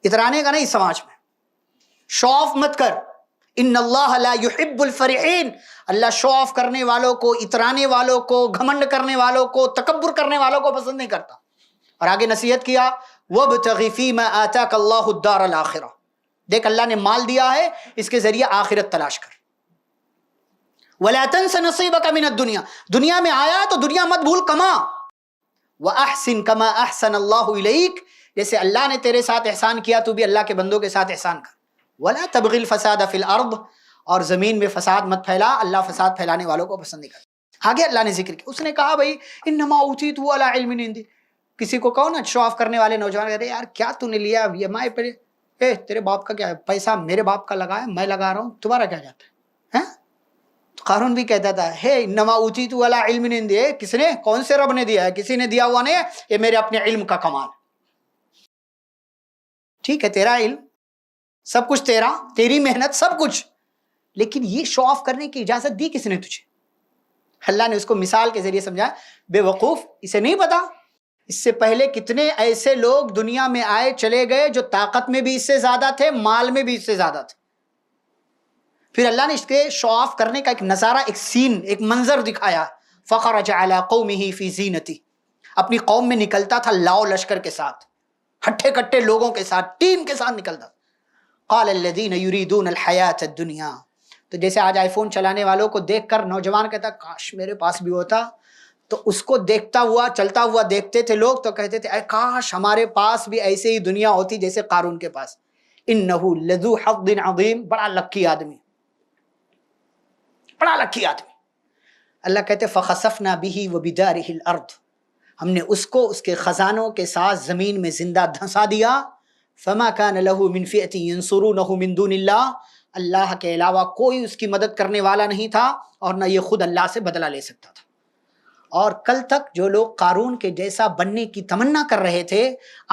اترانے کا نہیں سماج میں, شو آف مت کر. ان اللہ لا يحب الفرحین, اللہ شو آف کرنے والوں کو, اترانے والوں کو, گھمنڈ کرنے والوں کو, تکبر کرنے والوں کو پسند نہیں کرتا. اور آگے نصیحت کیا, وابتغ فیما آتاک اللہ الدار الاخرہ, دیکھ اللہ نے مال دیا ہے, اس کے ذریعے آخرت تلاش کر. ولا تنس نصیبک من الدنیا, دنیا میں آیا تو دنیا مت بھول, کما. واحسن کما احسن اللہ الیک, جیسے اللہ نے تیرے ساتھ احسان کیا تو بھی اللہ کے بندوں کے ساتھ احسان کر. ولا تبغی الفساد فی الارض, اور زمین میں فساد مت پھیلا, اللہ فساد پھیلانے والوں کو پسند نہیں کرتا. آگے اللہ نے ذکر کیا, اس نے کہا بھائی انما اوتیت علی علم عندی, کسی کو کہو نا شو آف کرنے والے نوجوان کہتے ہیں یار کیا تو نے لیا ای ایم آئی پہ, تیرے باپ کا کیا ہے, پیسہ میرے باپ کا لگا ہے, میں لگا رہا ہوں, تمہارا کیا جاتا ہے. تو قارون بھی کہتا تھا ہے انما اوتیت علی علم عندی, کس نے, کون سے رب نے دیا ہے, کسی نے دیا ہوا نہیں ہے, یہ میرے اپنے علم کا کمال. ٹھیک ہے تیرا علم, سب کچھ تیرا, تیری محنت, سب کچھ, لیکن یہ شو آف کرنے کی اجازت دی کس نے تجھے. اللہ نے اس کو مثال کے ذریعے سمجھا, بے وقوف, اسے نہیں پتا اس سے پہلے کتنے ایسے لوگ دنیا میں آئے چلے گئے جو طاقت میں بھی اس سے زیادہ تھے, مال میں بھی اس سے زیادہ تھے. پھر اللہ نے اس کے شو آف کرنے کا ایک نظارہ, ایک سین, ایک منظر دکھایا. فخرج علی قومہ فی زینتہ, اپنی قوم میں نکلتا تھا لاؤ لشکر کے ساتھ, ہٹھے کٹے لوگوں کے ساتھ, ٹیم کے ساتھ نکلتا. قال الذین یریدون الحیاۃ الدنیا, تو جیسے آج آئی فون چلانے والوں کو دیکھ کر نوجوان کہتا کاش میرے پاس بھی ہوتا, تو اس کو دیکھتا ہوا چلتا ہوا دیکھتے تھے لوگ تو کہتے تھے اے کاش ہمارے پاس بھی ایسے ہی دنیا ہوتی جیسے قارون کے پاس. انہ لذو حظ عظیم, بڑا لکی آدمی, بڑا لکی آدمی. اللہ کہتے فخسفنا به وبداره الارض، ہم نے اس کو اس کے خزانوں کے ساتھ زمین میں زندہ دھنسا دیا. فما كان له من فئة ينصرونه من دون الله، اللہ کے علاوہ کوئی اس کی مدد کرنے والا نہیں تھا اور نہ یہ خود اللہ سے بدلہ لے سکتا تھا. اور کل تک جو لوگ قارون کے جیسا بننے کی تمنا کر رہے تھے،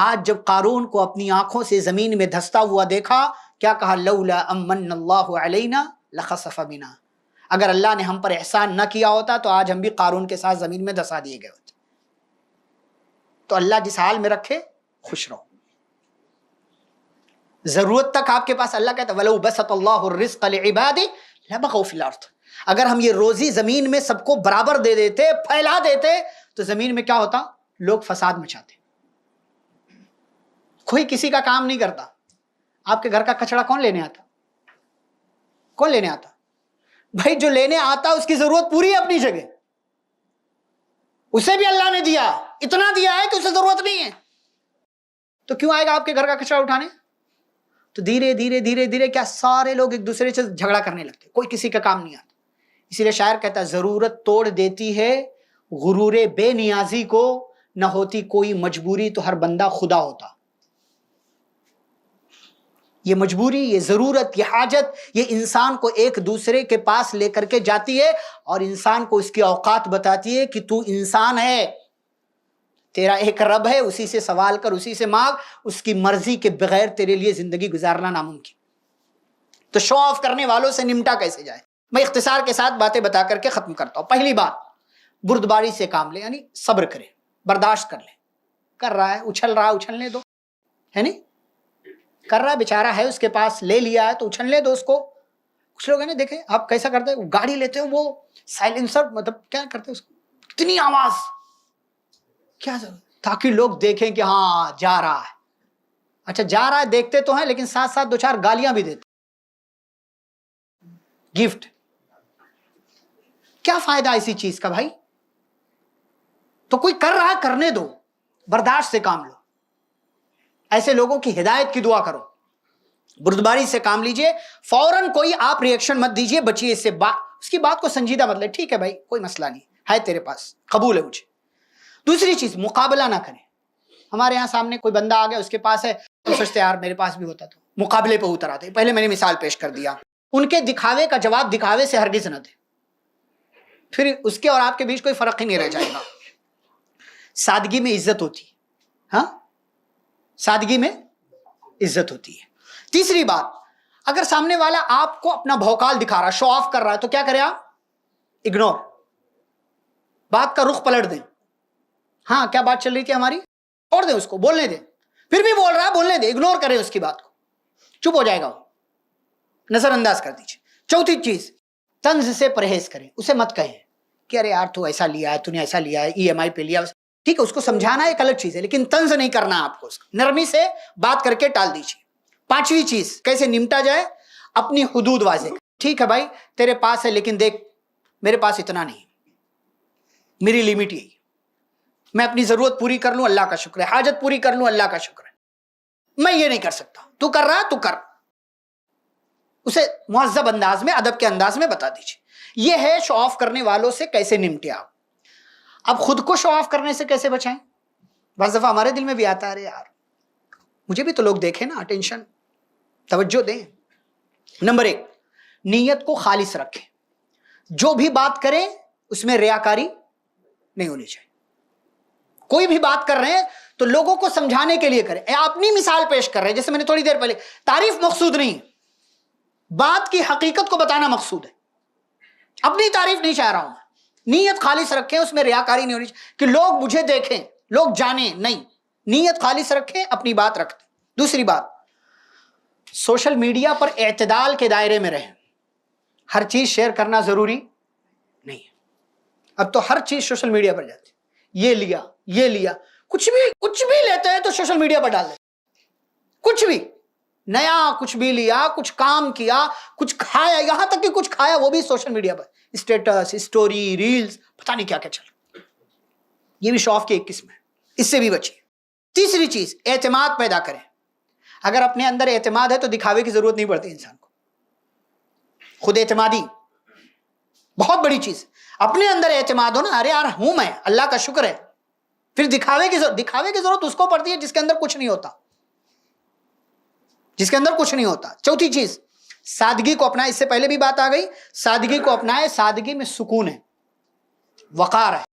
آج جب قارون کو اپنی آنکھوں سے زمین میں دھستا ہوا دیکھا، کیا کہا؟ لولا امن اللہ علینا لخسف بنا، اگر اللہ نے ہم پر احسان نہ کیا ہوتا تو آج ہم بھی قارون کے ساتھ زمین میں دھسا دیے گئے ہوتے. تو اللہ جس حال میں رکھے خوش رہو. ضرورت تک آپ کے پاس، اللہ کہتا وَلَوْ بَسَطَ اللَّهُ الرِّزْقَ لِعِبَادِهِ لَبَغَوْا فِي الْأَرْضِ، اگر ہم یہ روزی زمین میں سب کو برابر دے دیتے، پھیلا دیتے، تو زمین میں کیا ہوتا؟ لوگ فساد مچاتے. کوئی کسی کا کام نہیں کرتا. آپ کے گھر کا کچڑا کون لینے آتا؟ کون لینے آتا؟ بھائی جو لینے آتا اس کی ضرورت پوری ہے اپنی جگہ، اسے بھی اللہ نے دیا، اتنا دیا ہے کہ اسے ضرورت نہیں ہے، تو کیوں آئے گا آپ کے گھر کا کچرا اٹھانے؟ تو دھیرے دھیرے دھیرے دھیرے کیا سارے لوگ ایک دوسرے سے جھگڑا کرنے لگتے، کوئی کسی کا کام نہیں آتا. اسی لیے شاعر کہتا ہے ضرورت توڑ دیتی ہے غرور بے نیازی کو، نہ ہوتی کوئی مجبوری تو ہر بندہ خدا ہوتا. یہ مجبوری، یہ ضرورت، یہ حاجت، یہ انسان کو ایک دوسرے کے پاس لے کر کے جاتی ہے اور انسان کو اس کی اوقات بتاتی ہے کہ تو انسان ہے، تیرا ایک رب ہے، اسی سے سوال کر، اسی سے مانگ، اس کی مرضی کے بغیر تیرے لیے زندگی گزارنا ناممکن. تو شو آف کرنے والوں سے نمٹا کیسے جائے؟ میں اختصار کے ساتھ باتیں بتا کر کے ختم کرتا ہوں. پہلی بات، بردباری سے کام لے، یعنی صبر کرے، برداشت کر لے. کر رہا ہے، اچھل رہا ہے، اچھلنے دو، ہے نہیں؟ کر رہا ہے، بیچارہ ہے، اس کے پاس لے لیا ہے تو اچھلنے دو اس کو. کچھ لوگ ہیں نا، دیکھیں آپ کیسا کرتے ہیں، گاڑی لیتے ہیں وہ سائلنسر، مطلب کیا کرتے ہیں اس کو، اتنی آواز، کیا تاکہ لوگ دیکھیں کہ ہاں جا رہا ہے. اچھا جا رہا ہے دیکھتے تو ہیں، لیکن ساتھ ساتھ دو چار گالیاں بھی دیتے. گفٹ، کیا فائدہ اسی چیز کا بھائی؟ تو کوئی کر رہا ہے، کرنے دو، برداشت سے کام لو. ایسے لوگوں کی ہدایت کی دعا کرو، بردباری سے کام لیجئے. فوراً کوئی آپ ریئیکشن مت دیجئے، بچیے اس سے، اس کی بات کو سنجیدہ مت لے. ٹھیک ہے بھائی، کوئی مسئلہ نہیں ہے، تیرے پاس قبول ہے مجھے. دوسری چیز، مقابلہ نہ کریں. ہمارے یہاں سامنے کوئی بندہ آ گیا، اس کے پاس ہے، تو سوچتے یار میرے پاس بھی ہوتا تو. مقابلے پہ اتر آتے. پہلے میں نے مثال پیش کر دیا. ان کے دکھاوے کا جواب دکھاوے سے ہرگز نہ دے، پھر اس کے اور آپ کے بیچ کوئی فرق ہی نہیں رہ جائے گا. سادگی میں عزت ہوتی ہے. ہاں، سادگی میں عزت ہوتی ہے. تیسری بات، اگر سامنے والا آپ کو اپنا بھوکال دکھا رہا، شو آف کر رہا ہے، تو کیا کریں آپ؟ اگنور، بات کا رخ پلٹ دیں. ہاں کیا بات چل رہی تھی ہماری، چھوڑ دیں اس کو، بولنے دیں. پھر بھی بول رہا ہے، بولنے دیں، اگنور کریں اس کی بات کو، چپ ہو جائے گا وہ، نظر انداز کر دیجیے. چوتھی چیز، طنز سے پرہیز کریں. اسے مت کہیں کہ ارے یار تو ایسا لیا ہے، تو نے ایسا لیا ہے، ای ایم آئی پہ لیا. ٹھیک ہے، اس کو سمجھانا ایک الگ چیز ہے، لیکن طنز نہیں کرنا آپ کو، اس کو نرمی سے بات کر کے ٹال دیجیے. پانچویں چیز، کیسے نمٹا جائے؟ اپنی حدود واضح کر. ٹھیک ہے بھائی تیرے پاس ہے، لیکن دیکھ میرے پاس اتنا نہیں، میری لمٹ یہی، میں اپنی ضرورت پوری کر لوں اللہ کا شکر ہے، حاجت پوری کر لوں اللہ کا شکر ہے، میں یہ نہیں کر سکتا. تو کر رہا ہے تو کر. اسے مہذب انداز میں، ادب کے انداز میں بتا دیجیے. یہ ہے شو آف کرنے والوں سے کیسے نمٹے آپ. اب خود کو شو آف کرنے سے کیسے بچائیں؟ بعض دفعہ ہمارے دل میں بھی آتا ہے ارے یار مجھے بھی تو لوگ دیکھیں نا، اٹینشن، توجہ دیں. نمبر 1، نیت کو خالص رکھیں. جو بھی بات کریں اس میں ریاکاری نہیں ہونی چاہیے. کوئی بھی بات کر رہے ہیں تو لوگوں کو سمجھانے کے لیے کریں. اپنی مثال پیش کر رہے ہیں، جیسے میں نے تھوڑی دیر پہلے، تعریف مقصود نہیں، بات کی حقیقت کو بتانا مقصود ہے. اپنی تعریف نہیں چاہ رہا ہوں. نیت خالص رکھیں، اس میں ریاکاری نہیں ہونی چاہیے کہ لوگ مجھے دیکھیں، لوگ جانیں. نہیں، نیت خالص رکھیں، اپنی بات رکھتے. دوسری بات، سوشل میڈیا پر اعتدال کے دائرے میں رہیں. ہر چیز شیئر کرنا ضروری نہیں ہے. اب تو ہر چیز سوشل میڈیا پر جاتی، یہ لیا، یہ لیا، کچھ بھی لیتے ہیں تو سوشل میڈیا پر ڈال دیتے. کچھ بھی نیا، کچھ بھی لیا، کچھ کام کیا، کچھ کھایا، یہاں تک کہ کچھ کھایا وہ بھی سوشل میڈیا پر، اسٹیٹس، اسٹوری، ریلز، پتہ نہیں کیا کیا چل. یہ بھی شو آف کی ایک قسم ہے، اس سے بھی بچیے. تیسری چیز، اعتماد پیدا کریں. اگر اپنے اندر اعتماد ہے تو دکھاوے کی ضرورت نہیں پڑتی انسان کو. خود اعتمادی، بہت بڑی چیز. اپنے اندر اعتماد ہو نا, ارے یار ہوں میں, اللہ کا شکر ہے. پھر دکھاوے کی ضرورت اس کو پڑتی ہے جس کے اندر کچھ نہیں ہوتا, جس کے اندر کچھ نہیں ہوتا. چوتھی چیز, سادگی کو اپنائے. اس سے پہلے بھی بات آ گئی, سادگی کو اپنائے. سادگی میں سکون ہے, وقار ہے.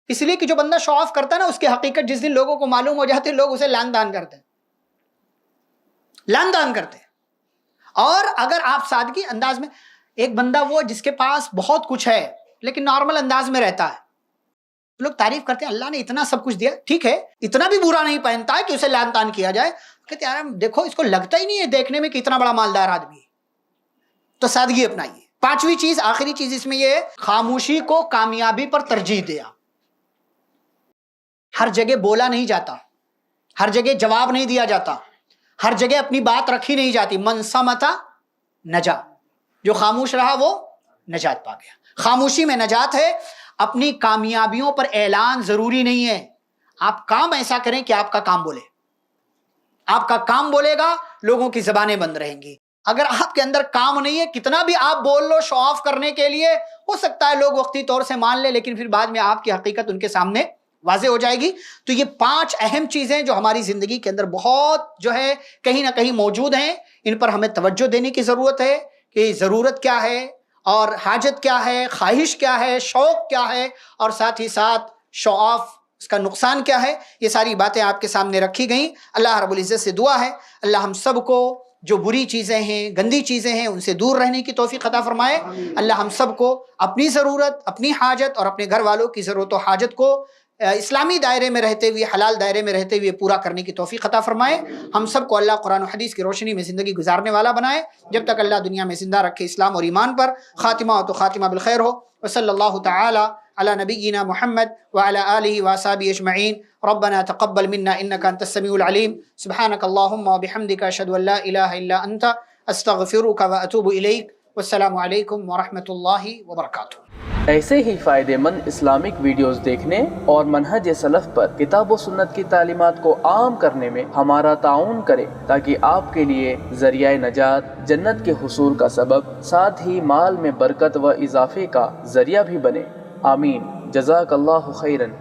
اس لیے کہ جو بندہ شو آف کرتا ہے نا, اس کی حقیقت جس دن لوگوں کو معلوم ہو جاتی ہے, لوگ اسے لان دان کرتے ہیں, لان دان کرتے ہیں. اور اگر آپ سادگی انداز میں, ایک بندہ وہ جس کے پاس بہت کچھ ہے لیکن نارمل انداز میں رہتا ہے, لوگ تعریف کرتے ہیں اللہ نے اتنا سب کچھ دیا, ٹھیک ہے, اتنا بھی برا نہیں پہنتا ہے کہ اسے لان تان کیا جائے. کہتے ہیں یار دیکھو اس کو لگتا ہی نہیں ہے دیکھنے میں کہ اتنا بڑا مالدار آدمی ہے. تو سادگی اپنائیے. پانچویں چیز, آخری چیز اس میں یہ ہے, خاموشی کو کامیابی پر ترجیح دیا. ہر جگہ بولا نہیں جاتا, ہر جگہ جواب نہیں دیا جاتا, ہر جگہ اپنی بات رکھی نہیں جاتی. من صمتا نجا, جو خاموش رہا وہ نجات پا گیا. خاموشی میں نجات ہے. اپنی کامیابیوں پر اعلان ضروری نہیں ہے. آپ کام ایسا کریں کہ آپ کا کام بولے. آپ کا کام بولے گا, لوگوں کی زبانیں بند رہیں گی. اگر آپ کے اندر کام نہیں ہے, کتنا بھی آپ بول لو شو آف کرنے کے لیے, ہو سکتا ہے لوگ وقتی طور سے مان لے, لیکن پھر بعد میں آپ کی حقیقت ان کے سامنے واضح ہو جائے گی. تو یہ 5 اہم چیزیں جو ہماری زندگی کے اندر بہت جو ہے کہیں نہ کہیں موجود ہیں, ان پر ہمیں توجہ دینے کی ضرورت ہے کہ ضرورت کیا ہے اور حاجت کیا ہے, خواہش کیا ہے, شوق کیا ہے, اور ساتھ ہی ساتھ شو آف اس کا نقصان کیا ہے. یہ ساری باتیں آپ کے سامنے رکھی گئیں. اللہ رب العزت سے دعا ہے اللہ ہم سب کو جو بری چیزیں ہیں, گندی چیزیں ہیں, ان سے دور رہنے کی توفیق عطا فرمائے. اللہ ہم سب کو اپنی ضرورت, اپنی حاجت اور اپنے گھر والوں کی ضرورت و حاجت کو اسلامی دائرے میں رہتے ہوئے, حلال دائرے میں رہتے ہوئے پورا کرنے کی توفیق عطا فرمائے. ہم سب کو اللہ قرآن و حدیث کی روشنی میں زندگی گزارنے والا بنائے. جب تک اللہ دنیا میں زندہ رکھے اسلام اور ایمان پر. خاتمہ ہو تو خاتمہ بالخیر ہو. وصلی اللہ تعالی علی نبینا محمد وعلی آلہ واصحابہ اجمعین. ربنا تقبل منا انک انت السمیع العلیم. سبحانک اللہم وبحمدک اشہد ان لا الہ الا انت استغفرک واتوب الیک. والسلام علیکم ورحمۃ اللہ وبرکاتہ. ایسے ہی فائدہ مند اسلامک ویڈیوز دیکھنے اور منہج سلف پر کتاب و سنت کی تعلیمات کو عام کرنے میں ہمارا تعاون کرے, تاکہ آپ کے لیے ذریعہ نجات, جنت کے حصول کا سبب, ساتھ ہی مال میں برکت و اضافے کا ذریعہ بھی بنے. آمین. جزاک اللہ خیرن.